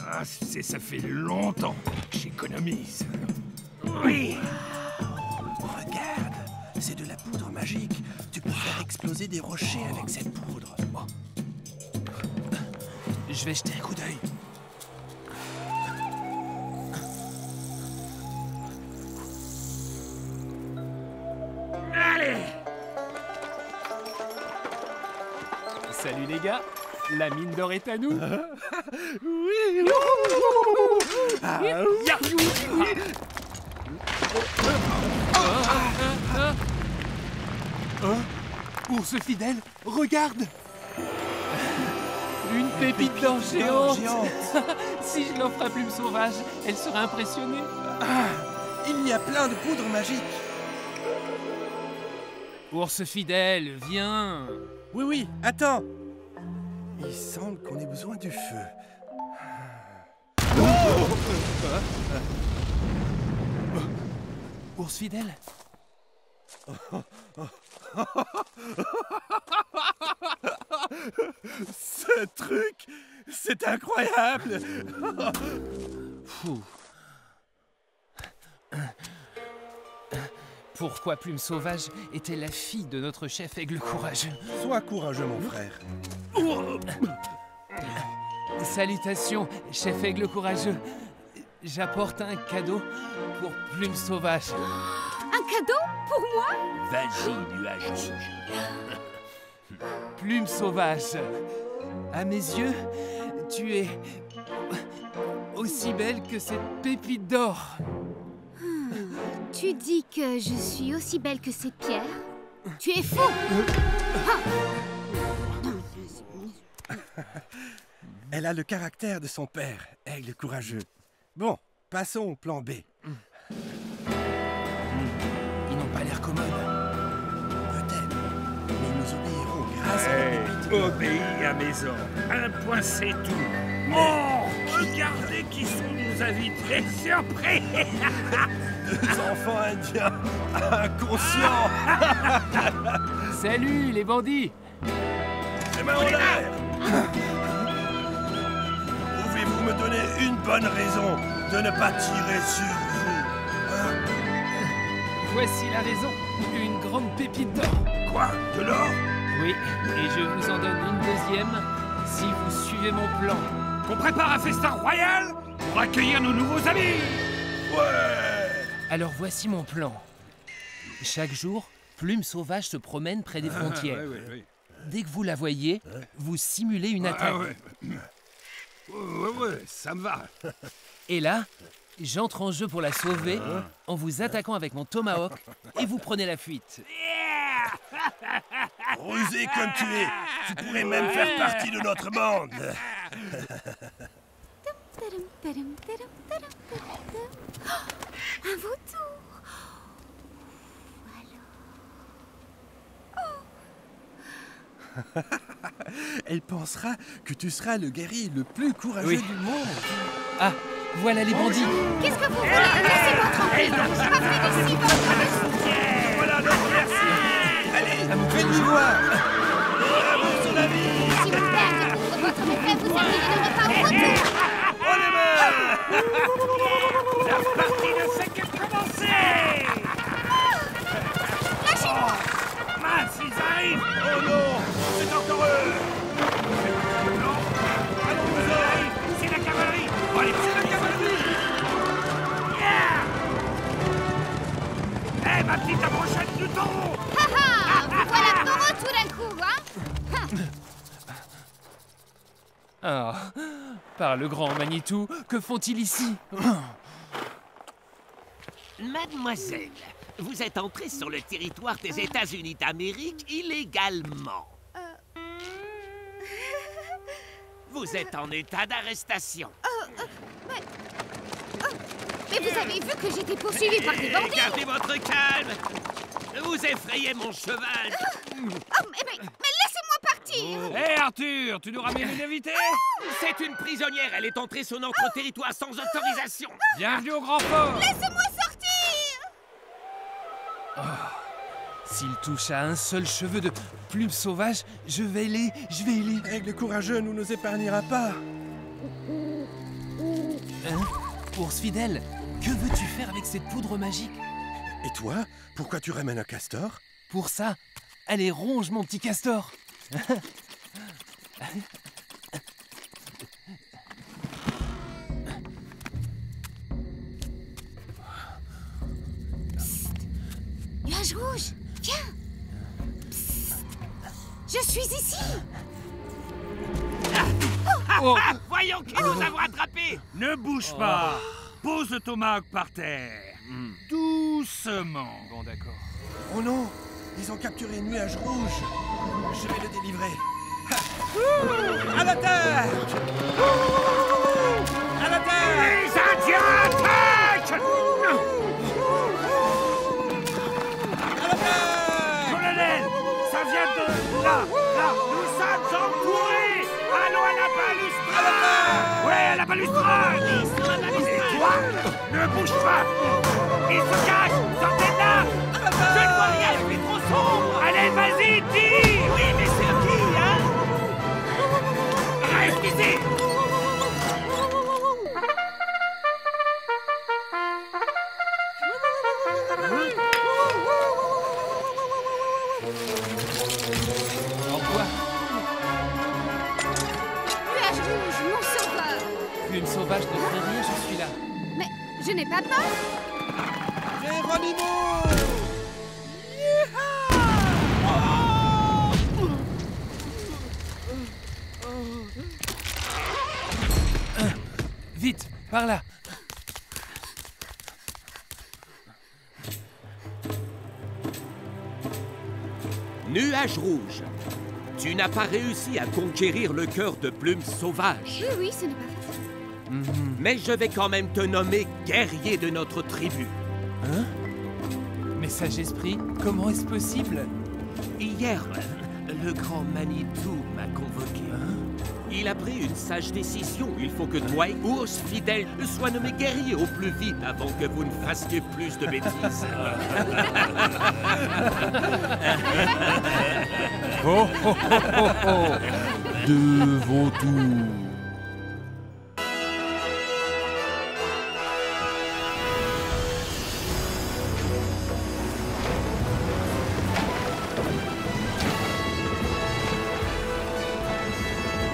Ah, ça fait longtemps que j'économise. Oui. Regarde, c'est de la poudre magique. Tu peux faire exploser des rochers avec cette poudre. Je vais jeter un coup d'œil. Allez! Salut les gars, la mine d'or est à nous. Oui. Ours fidèle, regarde! Une pépite d'or géante. Si je l'offre à Plume Sauvage, elle sera impressionnée. Il y a plein de poudre magique. Ours fidèle, viens. Oui, attends. Il semble qu'on ait besoin du feu. Ours fidèle. Ce truc, c'est incroyable. Pourquoi Plume Sauvage était la fille de notre chef aigle courageux? Sois courageux, mon frère. Salutations, chef aigle courageux. J'apporte un cadeau pour Plume Sauvage. Un cadeau pour moi? Vas-y, Nuage rouge. Plume Sauvage, à mes yeux, tu es aussi belle que cette pépite d'or. Tu dis que je suis aussi belle que cette pierre? Tu es fou! Elle a le caractère de son père, aigle courageux. Bon, passons au plan B. Ils n'ont pas l'air commodes. Peut-être, mais nous obéirons grâce à la pépite. Obéis à mes ordres. Un point, c'est tout. Regardez qui sont nos invités surpris. Deux enfants indiens inconscients. Salut les bandits. Les mains en l'air. Pouvez-vous me donner une bonne raison de ne pas tirer sur vous? Voici la raison. Une grande pépite d'or. Quoi? De l'or? Oui, et je vous en donne une deuxième si vous suivez mon plan. Qu'on prépare un festin royal pour accueillir nos nouveaux amis. Ouais. Alors voici mon plan. Chaque jour, Plume Sauvage se promène près des frontières. Dès que vous la voyez, vous simulez une attaque. Ouais, ça me va. Et là, j'entre en jeu pour la sauver en vous attaquant avec mon tomahawk et vous prenez la fuite. Rusé comme tu es, tu pourrais même faire partie de notre bande. Un vautour. Alors. Elle pensera que tu seras le guerrier le plus courageux du monde. Ah, voilà les bandits. Qu'est-ce que vous voulez? Laissez-moi tranquille. Partez d'ici, Voilà le merci. Allez, faites du joie. Bravo, son ami. Si mon père découvre votre méfait, vous terminerez pas au retour. On est mort. La partie ne fait que commencer. Lâchez-moi. Mince, ils arrivent. Oh non, c'est encore eux. Non, allons-nous-en. C'est la cavalerie. Oh, allez, c'est la cavalerie. Yeah. Ma petite approchette du taureau. Vous voilà taureau tout d'un coup, hein? Ah, par le grand Manitou, que font-ils ici? Mademoiselle, vous êtes entrée sur le territoire des États-Unis d'Amérique illégalement. Vous êtes en état d'arrestation. Mais vous avez vu que j'étais poursuivie par des bandits? Gardez votre calme. Vous effrayez mon cheval. Mais laissez-moi partir. Hé Arthur, tu nous ramènes une invitée? C'est une prisonnière. Elle est entrée sur notre territoire sans autorisation. Bienvenue au Grand Fort. Laissez-moi sortir. S'il touche à un seul cheveu de Plume Sauvage, je vais les... Aigle courageux ne nous épargnera pas. Hein? Ours fidèle, que veux-tu faire avec cette poudre magique? Et toi, pourquoi tu ramènes un castor? Pour ça, allez, ronge mon petit castor. Nuage rouge, viens. Psst. Je suis ici. Voyons qui nous avons attrapés. Ne bouge pas. Pose le tomahawk par terre. Doucement. Bon, d'accord. Oh non, ils ont capturé Nuage rouge. Je vais le délivrer. À la terre. À la terre. Les Indiens attaquent. À la terre. Colonel, ça vient de là. Nous sommes entourés. Allons à la balustrade. Ouais, à la balustrade. Et toi, ne bouge pas. Ils se cachent. Sortez de là. Je ne vois rien, il fait trop sombre. Allez, vas-y, dis. Oui, mais c'est qui, hein? Reste ici. Au revoir. Nuage rouge, mon sauveur. Plume Sauvage ne fait rien, je suis là. Mais je n'ai pas peur. Géronimo. Vite, par là. Nuage rouge, tu n'as pas réussi à conquérir le cœur de Plume Sauvage. Oui, ce n'est pas facile. Mais je vais quand même te nommer guerrier de notre tribu. Hein? Message esprit, comment est-ce possible? Hier, le grand Manitou m'a convoqué. Il a pris une sage décision. Il faut que toi et Ours fidèle soient nommés guerriers au plus vite avant que vous ne fassiez plus de bêtises. Oh, oh, oh, oh, oh. Devant tout.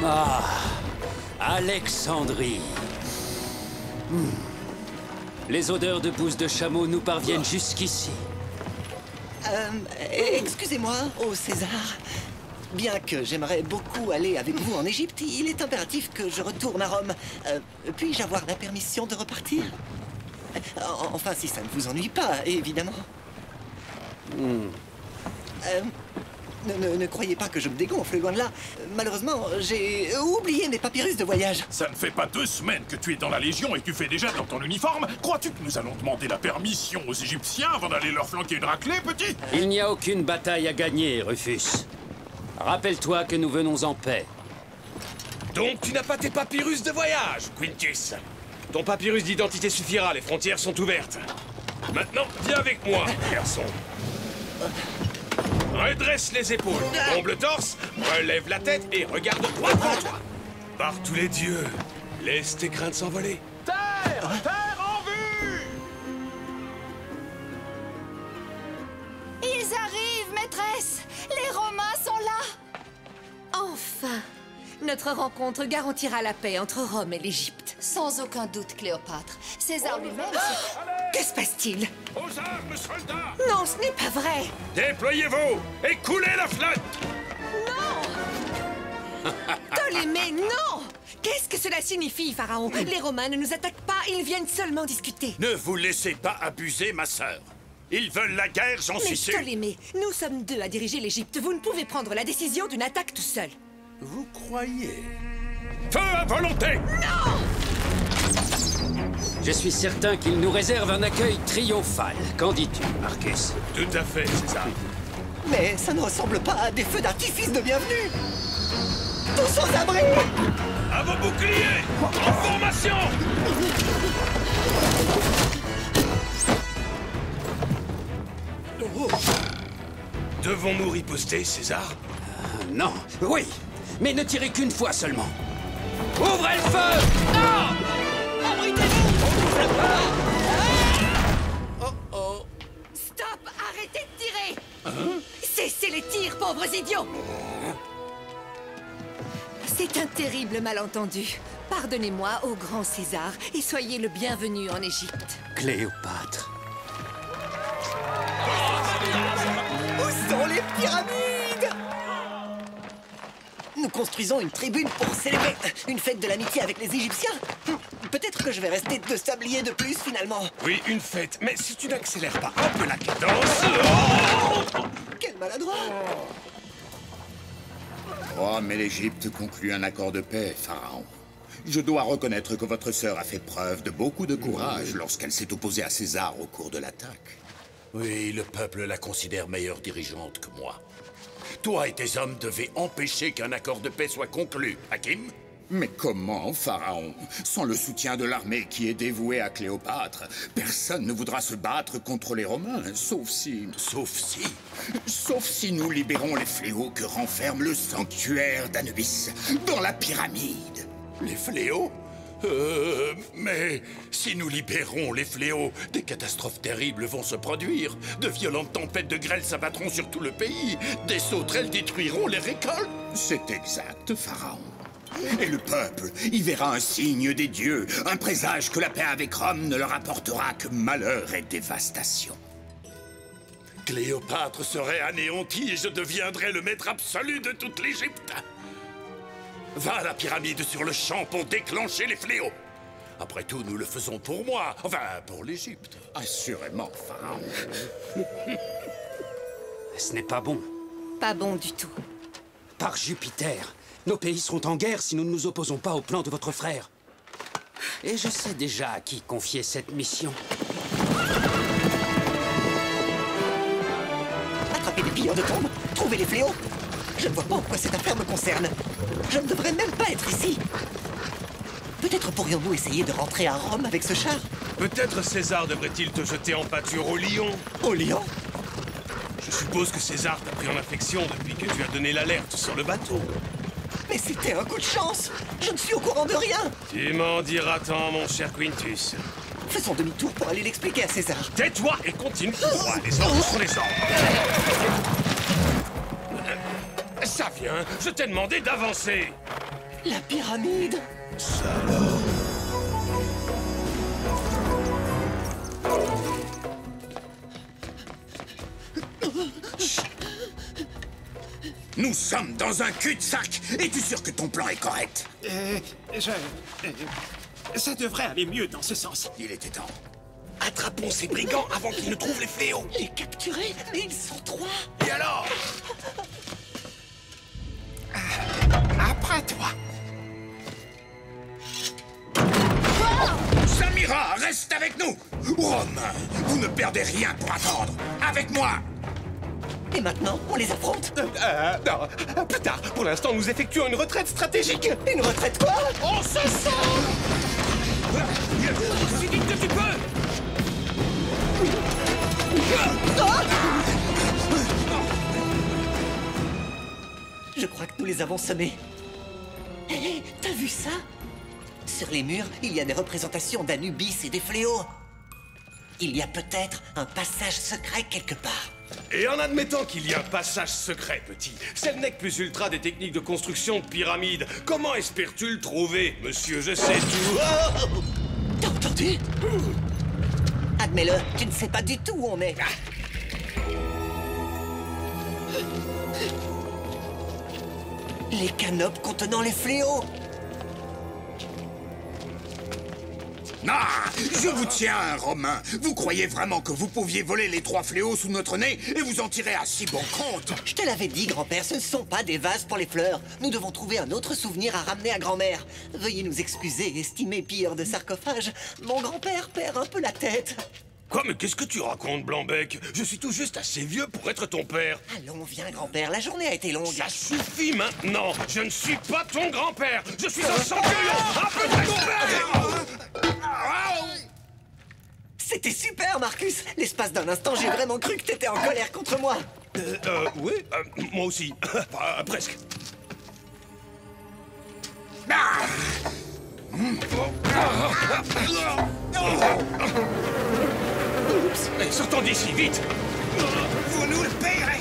Ah, Alexandrie. Les odeurs de bouse de chameau nous parviennent jusqu'ici. Excusez-moi, ô César. Bien que j'aimerais beaucoup aller avec vous en Égypte, il est impératif que je retourne à Rome. Puis-je avoir la permission de repartir? Enfin, si ça ne vous ennuie pas, évidemment. Ne croyez pas que je me dégonfle, loin de là. Malheureusement, j'ai oublié mes papyrus de voyage. Ça ne fait pas 2 semaines que tu es dans la Légion et tu fais déjà dans ton uniforme. Crois-tu que nous allons demander la permission aux Égyptiens avant d'aller leur flanquer une raclée, petit? Il n'y a aucune bataille à gagner, Rufus. Rappelle-toi que nous venons en paix. Donc tu n'as pas tes papyrus de voyage, Quintus. Ton papyrus d'identité suffira, les frontières sont ouvertes. Maintenant, viens avec moi, garçon. Redresse les épaules, tombe le torse, relève la tête et regarde droit devant toi. Par tous les dieux, laisse tes craintes s'envoler. Terre! Terre en vue! Ils arrivent, maîtresse! Les Romains sont là! Enfin! Notre rencontre garantira la paix entre Rome et l'Égypte. Sans aucun doute, Cléopâtre. César lui-même... Que se passe-t-il? Aux armes, soldats! Non, ce n'est pas vrai! Déployez-vous et coulez la flotte! Non! Ptolémée, non! Qu'est-ce que cela signifie, Pharaon? Les Romains ne nous attaquent pas, ils viennent seulement discuter. Ne vous laissez pas abuser, ma sœur. Ils veulent la guerre, j'en suis sûr. Mais Ptolémée, nous sommes deux à diriger l'Égypte. Vous ne pouvez prendre la décision d'une attaque tout seul. Vous croyez? Feu à volonté! Non! Je suis certain qu'il nous réserve un accueil triomphal. Qu'en dis-tu, Marcus? Tout à fait, César. Mais ça ne ressemble pas à des feux d'artifice de bienvenue. Tous aux abris! À vos boucliers! En formation! Devons-nous riposter, César? Non. Oui, mais ne tirez qu'une fois seulement. Ouvrez le feu! Non! Abritez-vous! Oh! Stop! Arrêtez de tirer! Cessez les tirs, pauvres idiots! C'est un terrible malentendu. Pardonnez-moi au grand César et soyez le bienvenu en Égypte. Cléopâtre. Où sont les pyramides? Nous construisons une tribune pour célébrer une fête de l'amitié avec les Égyptiens. Peut-être que je vais rester 2 sabliers de plus, finalement. Oui, une fête. Mais si tu n'accélères pas un peu la cadence... Quel maladroit! Rome et l'Égypte concluent un accord de paix, Pharaon. Je dois reconnaître que votre sœur a fait preuve de beaucoup de courage lorsqu'elle s'est opposée à César au cours de l'attaque. Oui, le peuple la considère meilleure dirigeante que moi. Toi et tes hommes devez empêcher qu'un accord de paix soit conclu, Hakim. Mais comment, Pharaon? Sans le soutien de l'armée qui est dévouée à Cléopâtre, personne ne voudra se battre contre les Romains, sauf si... Sauf si? Sauf si nous libérons les fléaux que renferme le sanctuaire d'Anubis dans la pyramide. Les fléaux? Mais si nous libérons les fléaux, des catastrophes terribles vont se produire. De violentes tempêtes de grêle s'abattront sur tout le pays. Des sauterelles détruiront les récoltes. C'est exact, Pharaon. Et le peuple y verra un signe des dieux, un présage que la paix avec Rome ne leur apportera que malheur et dévastation. Cléopâtre serait anéantie et je deviendrais le maître absolu de toute l'Égypte. Va à la pyramide sur le champ pour déclencher les fléaux. Après tout, nous le faisons pour moi, enfin pour l'Égypte. Assurément, Pharaon. Ce n'est pas bon. Pas bon du tout. Par Jupiter, nos pays seront en guerre si nous ne nous opposons pas au plan de votre frère. Et je sais déjà à qui confier cette mission. Attraper des pilleurs de tombes, trouver les fléaux. Je ne vois pas en quoi cette affaire me concerne. Je ne devrais même pas être ici. Peut-être pourrions-nous essayer de rentrer à Rome avec ce char? Peut-être César devrait-il te jeter en pâture au lion. Au lion? Je suppose que César t'a pris en affection depuis que tu as donné l'alerte sur le bateau. Mais c'était un coup de chance. Je ne suis au courant de rien. Tu m'en diras tant, mon cher Quintus. Faisons demi-tour pour aller l'expliquer à César. Tais-toi et continue tout droit. Les ordres sont les ordres. Ça vient. Je t'ai demandé d'avancer. La pyramide. Salaud. Nous sommes dans un cul-de-sac. Es-tu sûr que ton plan est correct? Ça devrait aller mieux dans ce sens. Il était temps. Attrapons ces brigands avant qu'ils ne trouvent les fléaux. Les capturer? Mais ils sont 3. Et alors? Après toi. Samira, reste avec nous. Romain, vous ne perdez rien pour attendre. Avec moi. Et maintenant, on les affronte? Non, plus tard. Pour l'instant, nous effectuons une retraite stratégique. Une retraite quoi? On se sent. Aussi vite que tu peux. Je crois que nous les avons semés. Hé, t'as vu ça? Sur les murs, il y a des représentations d'Anubis et des fléaux. Il y a peut-être un passage secret quelque part. Et en admettant qu'il y a un passage secret, petit, c'est le nec plus ultra des techniques de construction de pyramides. Comment espères-tu le trouver, monsieur? Je sais tout. Oh! T'as entendu? Admets-le, tu ne sais pas du tout où on est. Les canopes contenant les fléaux. Ah! Je vous tiens, Romain. Vous croyez vraiment que vous pouviez voler les 3 fléaux sous notre nez et vous en tirer à si bon compte? Je te l'avais dit, grand-père, ce ne sont pas des vases pour les fleurs. Nous devons trouver un autre souvenir à ramener à grand-mère. Veuillez nous excuser, estimé pilleur de sarcophage. Mon grand-père perd un peu la tête. Quoi, mais qu'est-ce que tu racontes, Blanc-Bec? Je suis tout juste assez vieux pour être ton père. Allons, viens, grand-père, la journée a été longue. Ça suffit maintenant. Je ne suis pas ton grand-père. Je suis un centurion. Un peu de respect. C'était super, Marcus. L'espace d'un instant, j'ai vraiment cru que t'étais en colère contre moi. Oui, moi aussi. Presque. Oups. Sortons d'ici, vite. Vous nous le payerez.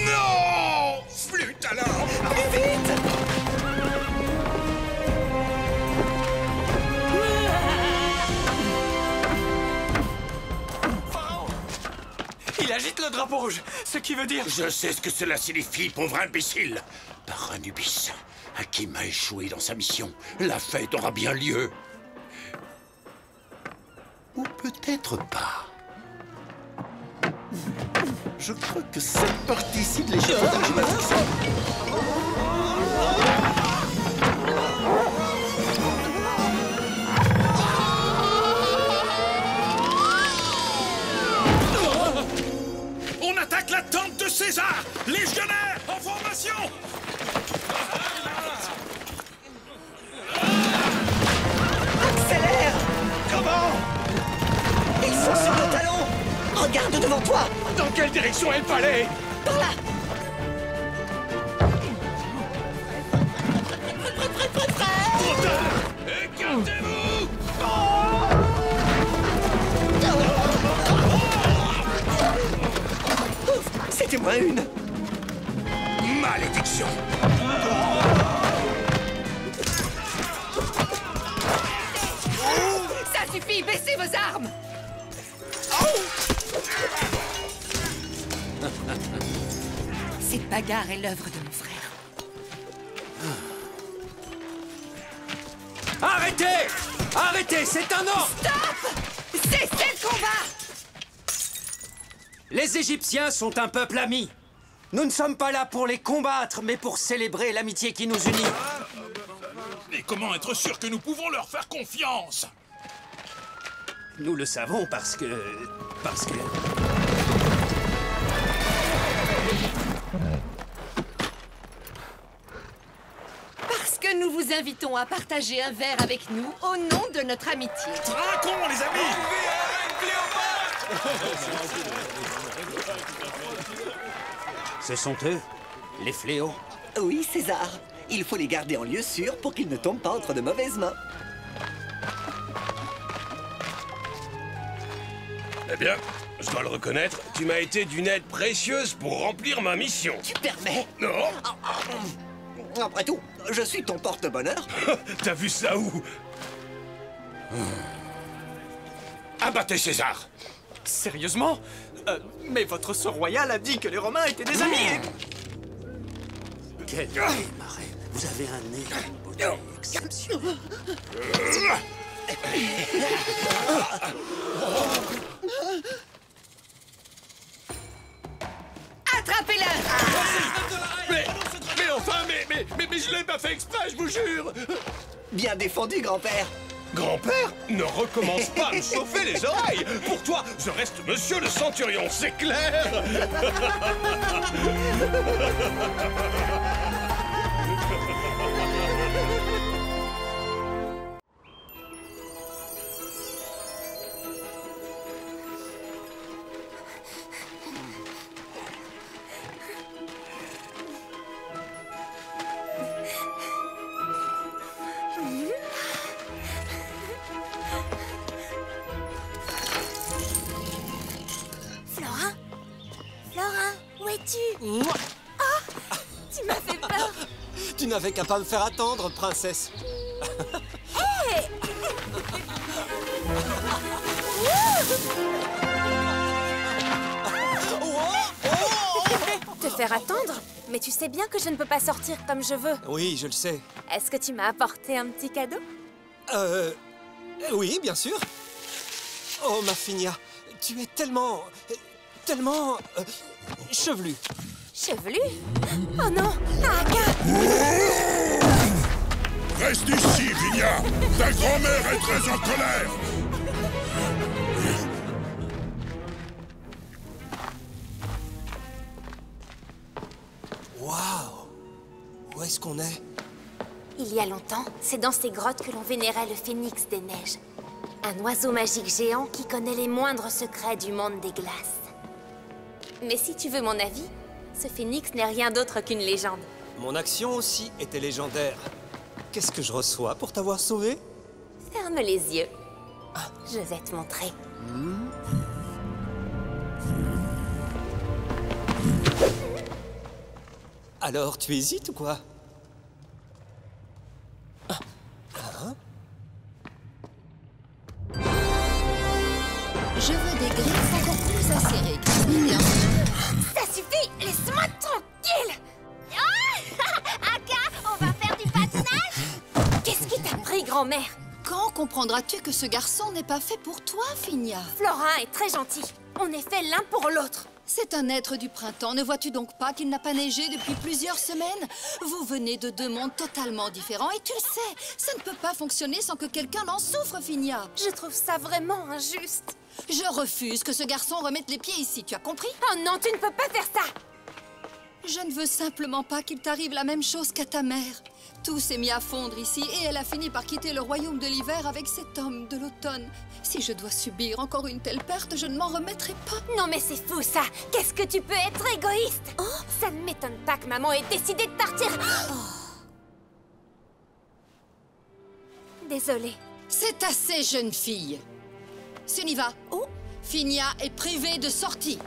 Non! Flûte alors! Plus vite! Il agite le drapeau rouge, ce qui veut dire... Je sais ce que cela signifie, pauvre imbécile. Par Anubis, Hakim a échoué dans sa mission. La fête aura bien lieu. Ou peut-être pas. Je crois que cette partie-ci de l'échafaudage gymnastique... On attaque la tente de César! Légionnaires, en formation! Accélère! Comment? Ils sont sur nos talons! Regarde devant toi! Dans quelle direction est le palais? Par là! Trop tard! Écartez-vous! C'était moins une! Malédiction! Ça suffit, baissez vos armes! Cette bagarre est l'œuvre de mon frère. Arrêtez! Arrêtez, c'est un ordre! Stop! Cessez le combat! Les Égyptiens sont un peuple ami. Nous ne sommes pas là pour les combattre, mais pour célébrer l'amitié qui nous unit. Mais comment être sûr que nous pouvons leur faire confiance? Nous le savons parce que... Parce que nous vous invitons à partager un verre avec nous au nom de notre amitié. Trinquons, les amis! Ce sont eux, les fléaux. Oui, César. Il faut les garder en lieu sûr pour qu'ils ne tombent pas entre de mauvaises mains. Eh bien, je dois le reconnaître, tu m'as été d'une aide précieuse pour remplir ma mission. Tu permets? Non? Après tout, je suis ton porte-bonheur. T'as vu ça où? Abattez César! Sérieusement? Mais votre sœur royale a dit que les Romains étaient des amis et... Quel marais! Vous avez un nez d'une beauté exceptionnelle. Attrapez-le! Mais je l'ai pas fait exprès, je vous jure. Bien défendu, grand-père. Grand-père, ne recommence pas à me chauffer les oreilles. Pour toi, je reste monsieur le centurion, c'est clair. Tu m'as fait peur. Tu n'avais qu'à pas me faire attendre, princesse. Hey. Te faire attendre? Mais tu sais bien que je ne peux pas sortir comme je veux. Oui, je le sais. Est-ce que tu m'as apporté un petit cadeau? Oui, bien sûr. Oh, ma Finia, tu es tellement chevelu. Chevelu? Oh non, Aka! Reste ici, Finia. Ta grand-mère est très en colère. Waouh! Où est-ce qu'on est? Il y a longtemps, c'est dans ces grottes que l'on vénérait le phénix des neiges. Un oiseau magique géant qui connaît les moindres secrets du monde des glaces. Mais si tu veux mon avis, ce phénix n'est rien d'autre qu'une légende. Mon action aussi était légendaire. Qu'est-ce que je reçois pour t'avoir sauvé? Ferme les yeux. Je vais te montrer. Alors, tu hésites ou quoi? Je veux des griffes encore plus acérées que ça, bien sûr. Ça suffit! Laisse-moi tranquille! Aka, on va faire du patinage? Qu'est-ce qui t'a pris, grand-mère? Quand comprendras-tu que ce garçon n'est pas fait pour toi, Finia? Florin est très gentil. On est fait l'un pour l'autre. C'est un être du printemps. Ne vois-tu donc pas qu'il n'a pas neigé depuis plusieurs semaines? Vous venez de deux mondes totalement différents et tu le sais. Ça ne peut pas fonctionner sans que quelqu'un en souffre, Finia. Je trouve ça vraiment injuste. Je refuse que ce garçon remette les pieds ici, tu as compris? Oh non, tu ne peux pas faire ça! Je ne veux simplement pas qu'il t'arrive la même chose qu'à ta mère. Tout s'est mis à fondre ici et elle a fini par quitter le royaume de l'hiver avec cet homme de l'automne. Si je dois subir encore une telle perte, je ne m'en remettrai pas. Non mais c'est fou ça! Qu'est-ce que tu peux être égoïste? Ça ne m'étonne pas que maman ait décidé de partir. Désolée. C'est assez, jeune fille. Sunniva, Finia est privée de sortie.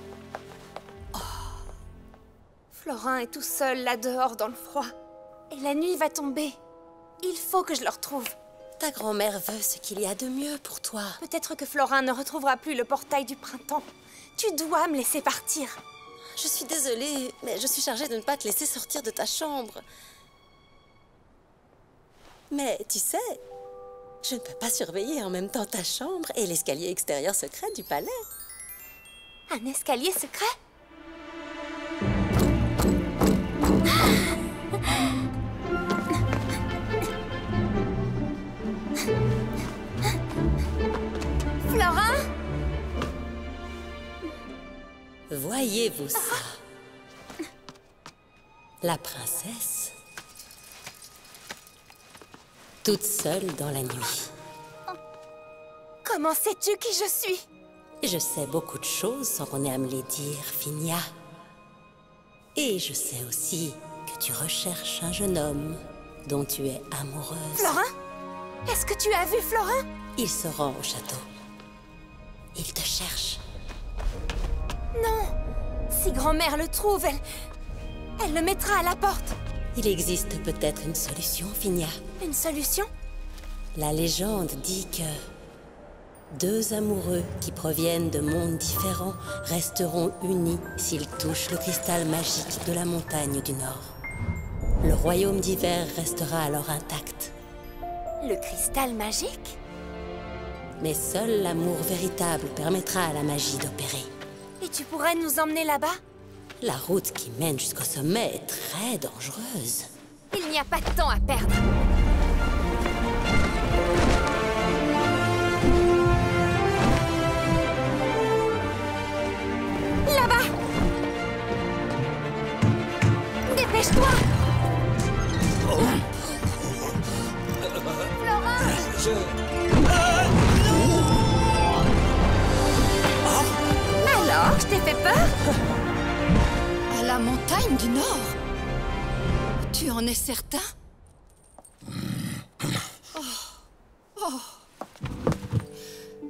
Florin est tout seul là dehors dans le froid. Et la nuit va tomber. Il faut que je le retrouve. Ta grand-mère veut ce qu'il y a de mieux pour toi. Peut-être que Florin ne retrouvera plus le portail du printemps. Tu dois me laisser partir. Je suis désolée, mais je suis chargée de ne pas te laisser sortir de ta chambre. Mais tu sais, je ne peux pas surveiller en même temps ta chambre et l'escalier extérieur secret du palais. Un escalier secret? Florin? Voyez-vous ça? La princesse, toute seule dans la nuit. Comment sais-tu qui je suis? Je sais beaucoup de choses sans qu'on ait à me les dire, Finia. Et je sais aussi que tu recherches un jeune homme dont tu es amoureuse. Florin? Est-ce que tu as vu Florin? Il se rend au château. Il te cherche. Non! Si grand-mère le trouve, elle le mettra à la porte. Il existe peut-être une solution, Finia. Une solution? La légende dit que deux amoureux qui proviennent de mondes différents resteront unis s'ils touchent le cristal magique de la montagne du Nord. Le royaume d'hiver restera alors intact. Le cristal magique? Mais seul l'amour véritable permettra à la magie d'opérer. Et tu pourrais nous emmener là-bas? La route qui mène jusqu'au sommet est très dangereuse. Il n'y a pas de temps à perdre. Là-bas! Dépêche-toi! Alors, je t'ai fait peur? À la montagne du Nord? Tu en es certain?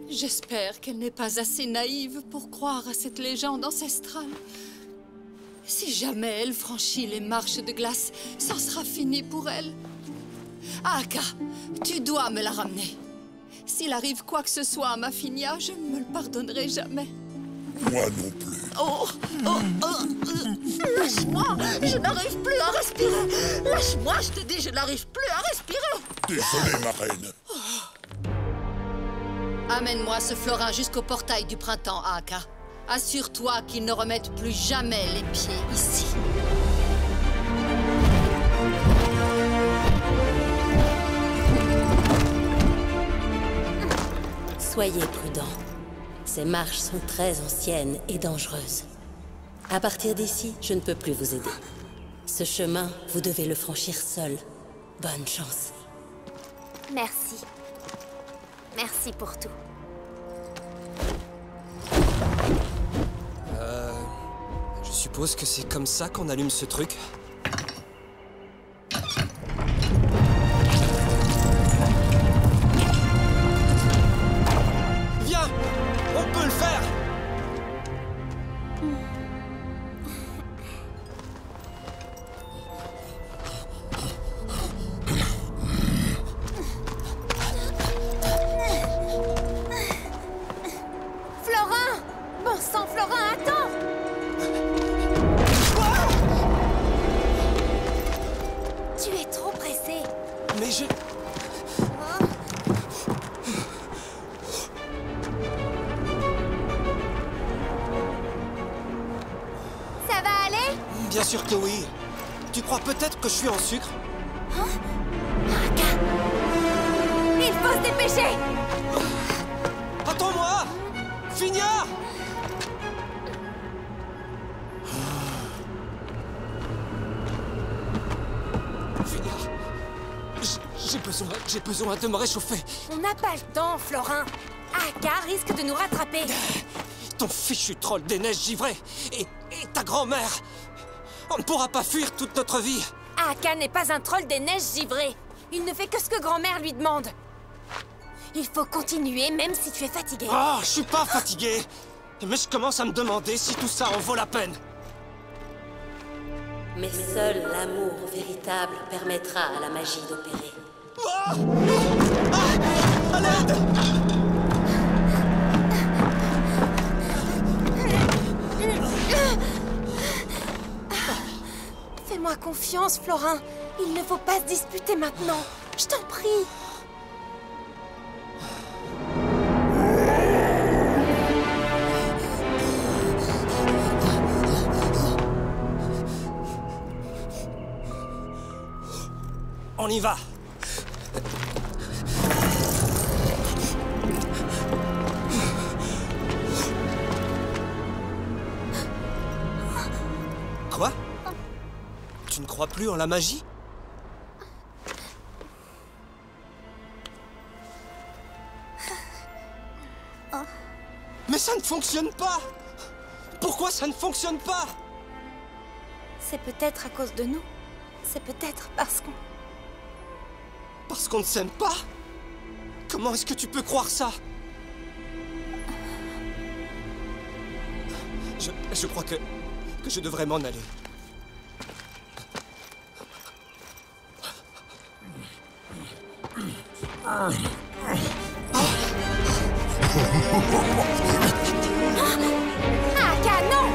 J'espère qu'elle n'est pas assez naïve pour croire à cette légende ancestrale. Si jamais elle franchit les marches de glace, ça sera fini pour elle. Aka, tu dois me la ramener. S'il arrive quoi que ce soit à Mafinia, je ne me le pardonnerai jamais. Moi non plus. Lâche-moi! Je n'arrive plus à respirer! Lâche-moi, je te dis, je n'arrive plus à respirer! Désolé, ma reine. Amène-moi ce florin jusqu'au portail du printemps, Aka. Assure-toi qu'ils ne remettent plus jamais les pieds ici. Soyez prudents. Ces marches sont très anciennes et dangereuses. À partir d'ici, je ne peux plus vous aider. Ce chemin, vous devez le franchir seul. Bonne chance. Merci. Merci pour tout. Je suppose que c'est comme ça qu'on allume ce truc. Viens! On peut le faire! Florin! Bon sang, Florin, attends! Tu es trop pressé. Mais je... Ça va aller? Bien sûr que oui. Tu crois peut-être que je suis en sucre? Il faut se dépêcher! Attends-moi! Finia! Finia! J'ai besoin de me réchauffer. On n'a pas le temps, Florin. Aka risque de nous rattraper. Ton fichu troll des neiges givré et ta grand-mère. On ne pourra pas fuir toute notre vie. Aka n'est pas un troll des neiges givré. Il ne fait que ce que grand-mère lui demande. Il faut continuer, même si tu es fatigué. Ah, je suis pas fatigué. Mais je commence à me demander si tout ça en vaut la peine. Mais seul l'amour véritable permettra à la magie d'opérer. À l'aide! Fais-moi confiance, Florin. Il ne faut pas se disputer maintenant. Je t'en prie. On y va. Quoi? Tu ne crois plus en la magie? Mais ça ne fonctionne pas! Pourquoi ça ne fonctionne pas? C'est peut-être à cause de nous. C'est peut-être parce qu'on... Parce qu'on ne s'aime pas? Comment est-ce que tu peux croire ça? Je crois que je devrais m'en aller. Aka, non!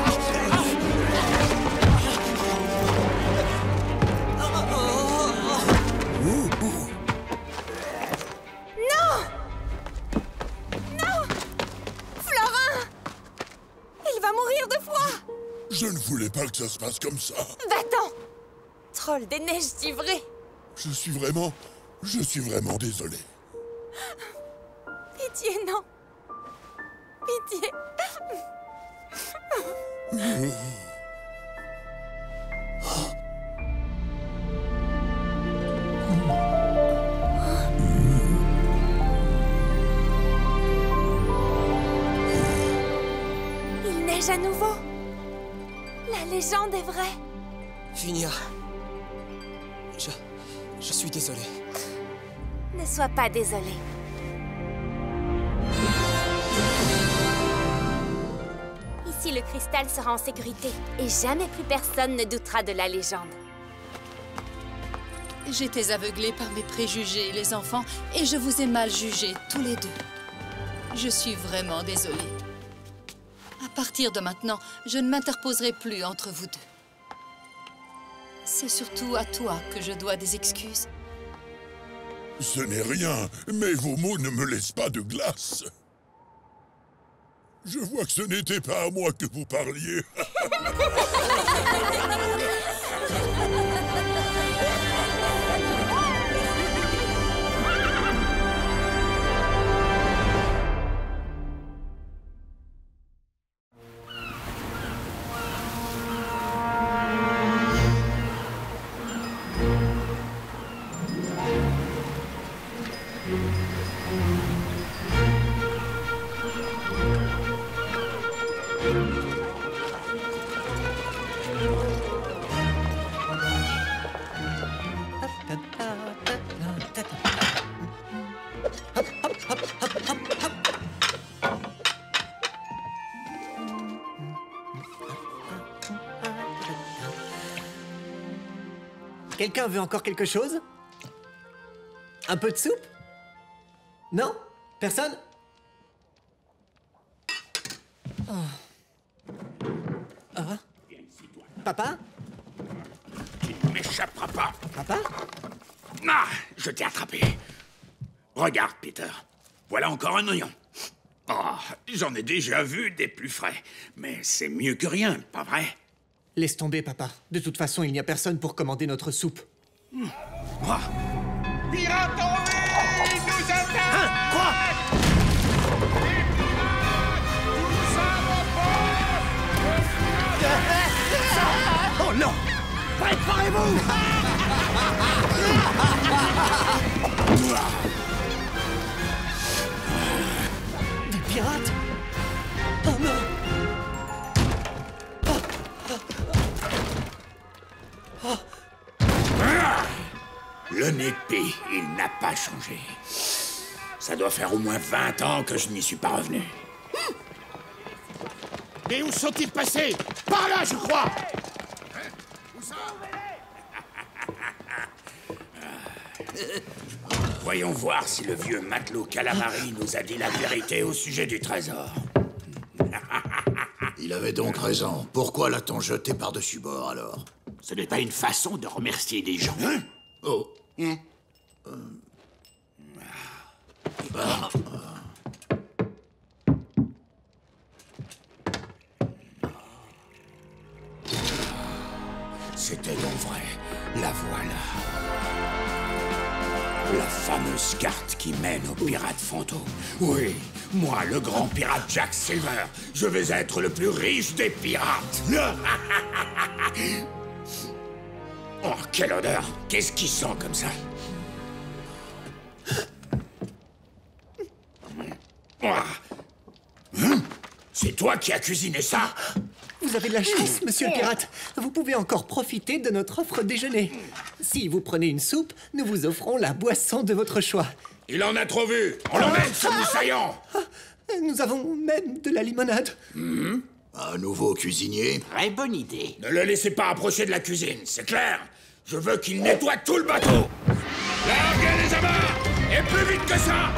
Non! Non! Florin! Il va mourir de froid! Je ne voulais pas que ça se passe comme ça. Va-t'en! troll des neiges givrées. Je suis vraiment désolé. Pitié, non. Pitié. Il neige à nouveau. La légende est vraie. Phinia, je suis désolé. Ne sois pas désolé. Ici, le cristal sera en sécurité et jamais plus personne ne doutera de la légende. J'étais aveuglée par mes préjugés, les enfants, et je vous ai mal jugés, tous les deux. Je suis vraiment désolée. À partir de maintenant, je ne m'interposerai plus entre vous deux. C'est surtout à toi que je dois des excuses. Ce n'est rien, mais vos mots ne me laissent pas de glace. Je vois que ce n'était pas à moi que vous parliez. Quelqu'un veut encore quelque chose? Un peu de soupe? Non? Personne? Oh. Ah. Papa? Tu ne m'échapperas pas. Papa? Ah, je t'ai attrapé. Regarde, Peter. Voilà encore un oignon. Oh, j'en ai déjà vu des plus frais. Mais c'est mieux que rien, pas vrai? Laisse tomber, papa. De toute façon, il n'y a personne pour commander notre soupe. Quoi? Pirates en ville nous attaquent! Hein? Quoi? Les pirates! Tous à vos postes! Oh non! Préparez-vous! Des pirates? Oh non! Le Népi, il n'a pas changé. Ça doit faire au moins 20 ans que je n'y suis pas revenu. Mais où sont-ils passés? Par là, je crois! Voyons voir si le vieux matelot Calamari nous a dit la vérité au sujet du trésor. Il avait donc raison. Pourquoi l'a-t-on jeté par-dessus bord, alors? Ce n'est pas une façon de remercier des gens. Hein? Oh. C'était donc vrai. La voilà. La fameuse carte qui mène aux pirates fantômes. Oui, moi, le grand pirate Jack Silver, je vais être le plus riche des pirates. Oh, quelle odeur! Qu'est-ce qui sent comme ça? C'est toi qui as cuisiné ça? Vous avez de la chance, monsieur le pirate. Vous pouvez encore profiter de notre offre déjeuner. Si vous prenez une soupe, nous vous offrons la boisson de votre choix. Il en a trop vu. On l'emmène, ce moussaillant. Nous avons même de la limonade. Un nouveau cuisinier? Très bonne idée. Ne le laissez pas approcher de la cuisine, c'est clair. Je veux qu'il nettoie tout le bateau. Larguez les amarres. Et plus vite que ça.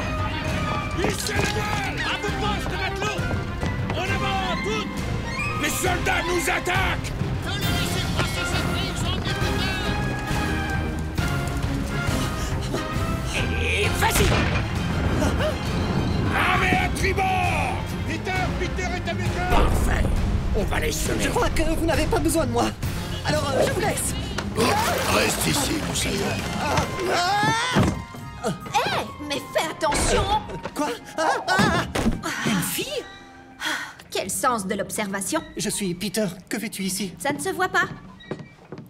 Hissez la gueule. À vos postes, matelots. En avant, toutes. Les soldats nous attaquent. Ne les laissez passer cette ligne, j'en ai plus peur. Et vas-y. Armée à tribord. Peter est avec eux. Parfait. On va les semer. Je crois que vous n'avez pas besoin de moi. Alors, je vous laisse. Reste ici, Moussaillon. Hé, mais fais attention! Quoi? Une fille? Quel sens de l'observation? Je suis Peter. Que fais-tu ici? Ça ne se voit pas.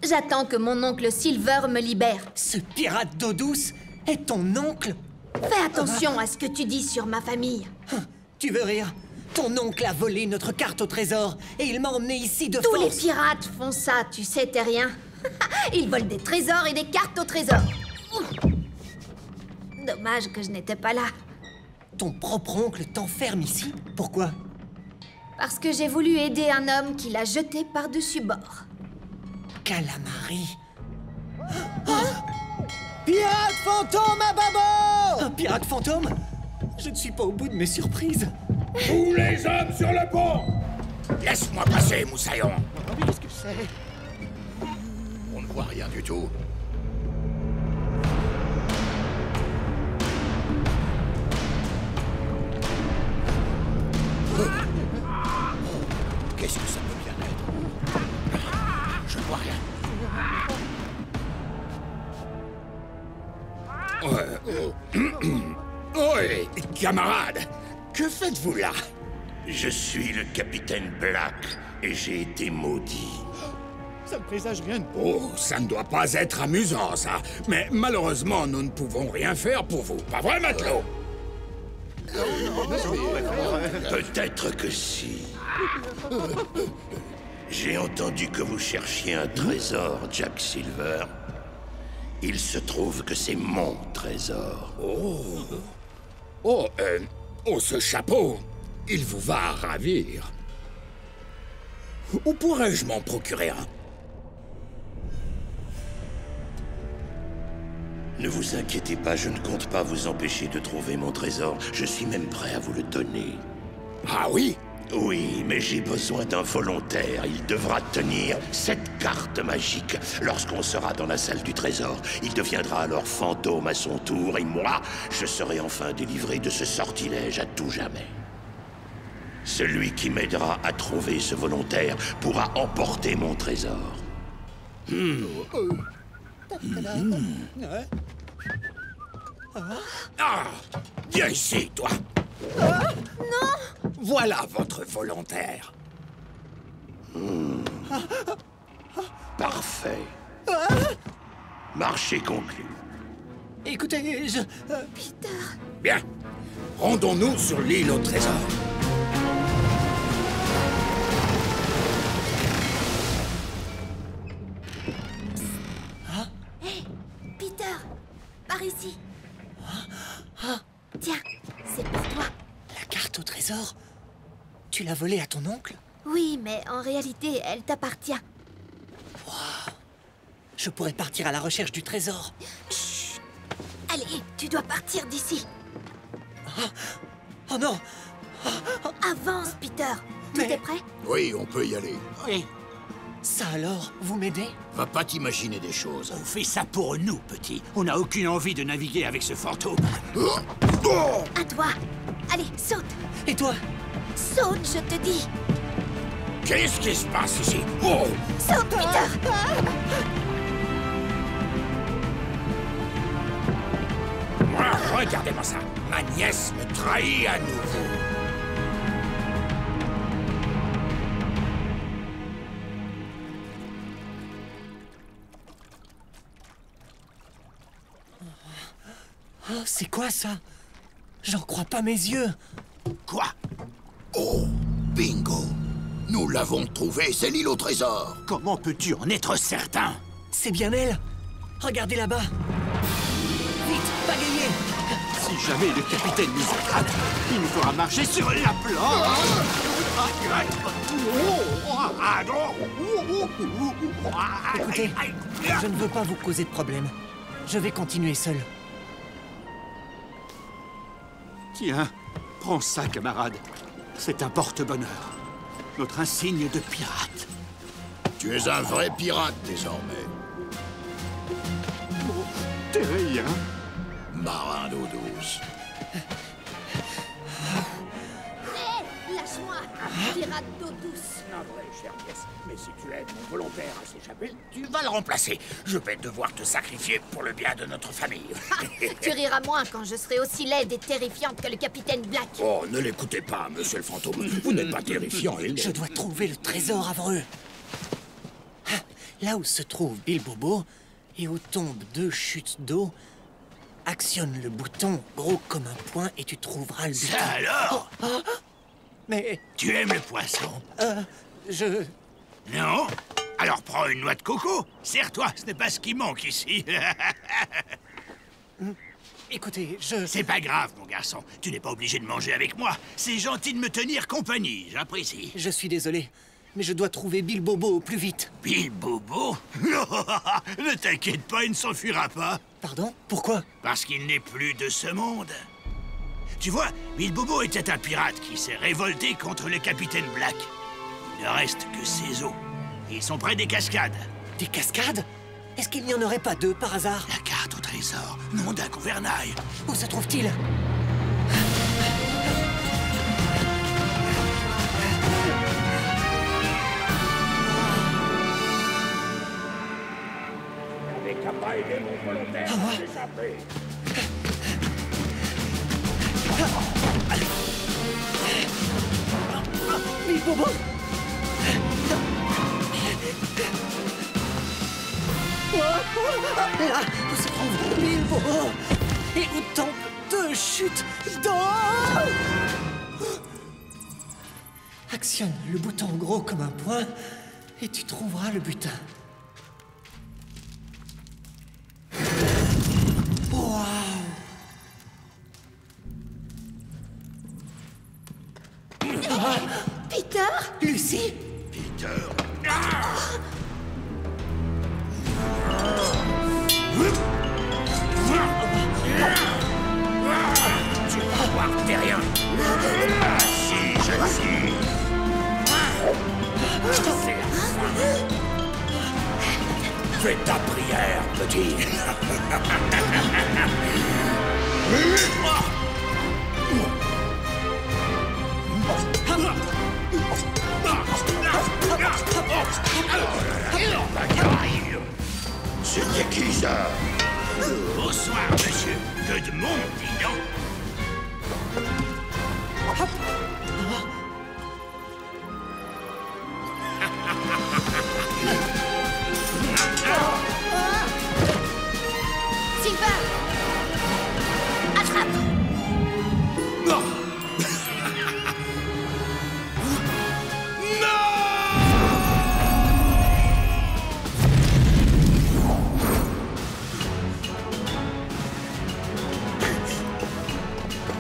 J'attends que mon oncle Silver me libère. Ce pirate d'eau douce est ton oncle? Fais attention à ce que tu dis sur ma famille. Tu veux rire? Ton oncle a volé notre carte au trésor et il m'a emmené ici de force. Tous les pirates font ça, tu sais, terrien. Ils volent des trésors et des cartes au trésor. Dommage que je n'étais pas là. Ton propre oncle t'enferme ici? Pourquoi? Parce que j'ai voulu aider un homme qui l'a jeté par-dessus bord. Calamari. Pirate fantôme à bâbord! Un pirate fantôme? Je ne suis pas au bout de mes surprises. Tous les hommes sur le pont! Laisse-moi passer, Moussaillon. Qu'est-ce que c'est? On ne voit rien du tout. Qu'est-ce que ça peut bien être? Je ne vois rien. Ouais, camarade, que faites-vous là? Je suis le capitaine Black et j'ai été maudit. Ça ne présage rien de beau. Oh, ça ne doit pas être amusant, ça. Mais malheureusement, nous ne pouvons rien faire pour vous. Pas vrai, matelot? Peut-être que si. J'ai entendu que vous cherchiez un trésor, Jack Silver. Il se trouve que c'est mon trésor. Oh, ce chapeau, il vous va à ravir. Où pourrais-je m'en procurer un? Ne vous inquiétez pas, je ne compte pas vous empêcher de trouver mon trésor. Je suis même prêt à vous le donner. Ah oui? Oui, mais j'ai besoin d'un volontaire. Il devra tenir cette carte magique. Lorsqu'on sera dans la salle du trésor, il deviendra alors fantôme à son tour, et moi, je serai enfin délivré de ce sortilège à tout jamais. Celui qui m'aidera à trouver ce volontaire pourra emporter mon trésor. Ah! Viens ici, toi! Non! Voilà votre volontaire. Parfait. Marché conclu. Écoutez, je... Peter... Bien. Rendons-nous sur l'île au trésor. Hé, Peter, par ici. Tiens, c'est pour toi. La carte au trésor? Tu l'as volée à ton oncle? Oui, mais en réalité, elle t'appartient. Wow. Je pourrais partir à la recherche du trésor. Chut. Allez, tu dois partir d'ici. Oh non! Avance, Peter. Tout est prêt? Oui, on peut y aller. Oui. Ça alors, vous m'aidez? Va pas t'imaginer des choses. On fait ça pour nous, petit. On n'a aucune envie de naviguer avec ce fantôme. À toi. Allez, saute. Et toi? Saute, je te dis. Qu'est-ce qui se passe ici? Oh! Saute, Peter. Moi, regardez-moi ça. Ma nièce me trahit à nouveau. Oh, c'est quoi ça? J'en crois pas mes yeux. Quoi? Oh, bingo! Nous l'avons trouvé, c'est l'île au trésor. Comment peux-tu en être certain? C'est bien elle. Regardez là-bas. Vite, pagayez. Si jamais le capitaine nous attrape, il nous fera marcher sur la planche. Écoutez, je ne veux pas vous causer de problème. Je vais continuer seul. Tiens, prends ça, camarade. C'est un porte-bonheur. Notre insigne de pirate. Tu es un vrai pirate désormais. Oh, t'es rien. Marin d'eau douce. Hé, lâche-moi. pirate d'eau douce. Navré, chère pièce, mais si tu aides mon volontaire à s'échapper, tu vas le remplacer. Je vais devoir te sacrifier pour le bien de notre famille. Tu riras moins quand je serai aussi laide et terrifiante que le capitaine Black. Oh, ne l'écoutez pas, monsieur le fantôme. Vous n'êtes pas terrifiant, il Je dois trouver le trésor avant eux. Ah, là où se trouve Bilbobo, et où tombent 2 chutes d'eau, actionne le bouton gros comme un poing et tu trouveras le butin. Ça alors? Mais... Tu aimes le poisson? Je... Non? Alors prends une noix de coco. Serre-toi, ce n'est pas ce qui manque ici. Écoutez, je... C'est pas grave, mon garçon. Tu n'es pas obligé de manger avec moi. C'est gentil de me tenir compagnie, j'apprécie. Je suis désolé, mais je dois trouver Bilbobo au plus vite. Bilbobo? Ne t'inquiète pas, il ne s'enfuira pas. Pardon? Pourquoi? Parce qu'il n'est plus de ce monde. Tu vois, Bilbobo était un pirate qui s'est révolté contre le capitaine Black. Il ne reste que ses os. Ils sont près des cascades. Des cascades? Est-ce qu'il n'y en aurait pas 2 par hasard? La carte au trésor, nom d'un gouvernail. Où se trouve-t-il? N'avez qu'à pas aider mon volontaire à s'échapper. Bilbobo! Là, où se trouve Bilbobo? Et où tombent 2 chutes d'eau? Actionne le bouton gros comme un poing et tu trouveras le butin. Waouh! Peter? Lucie? Peter? Tu vas voir, t'es rien. Si, jeune fille. C'est la fin. Fais ta prière, petit. C'était qui ça? Bonsoir, monsieur. Que de monde, dis donc. Silver! Attrape! Non!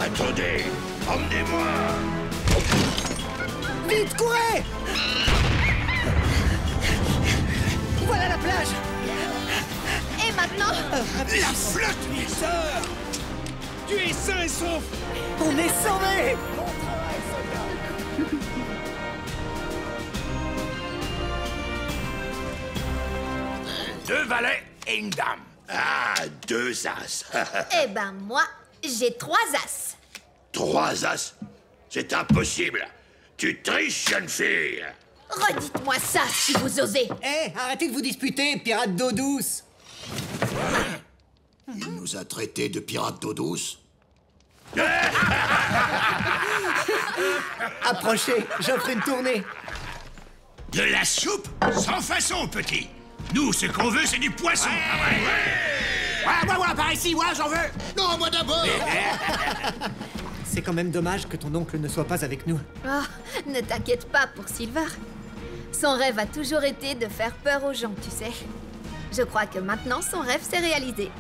Attendez, emmenez-moi. Vite, courez! Voilà la plage! Et maintenant? La flotte, mes sœurs! Tu es sain et sauf! On est sauvés! Deux valets et une dame. Ah, 2 as. Eh ben, moi, j'ai 3 as. 3 as? C'est impossible. Tu triches, jeune fille. Redites-moi ça si vous osez. Hé, arrêtez de vous disputer, pirate d'eau douce! Il nous a traités de pirates d'eau douce. Approchez, j'offre une tournée. De la soupe? Sans façon, petit. Nous, ce qu'on veut, c'est du poisson. Ouais, par ici, j'en veux! Non, moi d'abord. C'est quand même dommage que ton oncle ne soit pas avec nous. Oh, ne t'inquiète pas pour Silver. Son rêve a toujours été de faire peur aux gens, tu sais. Je crois que maintenant, son rêve s'est réalisé.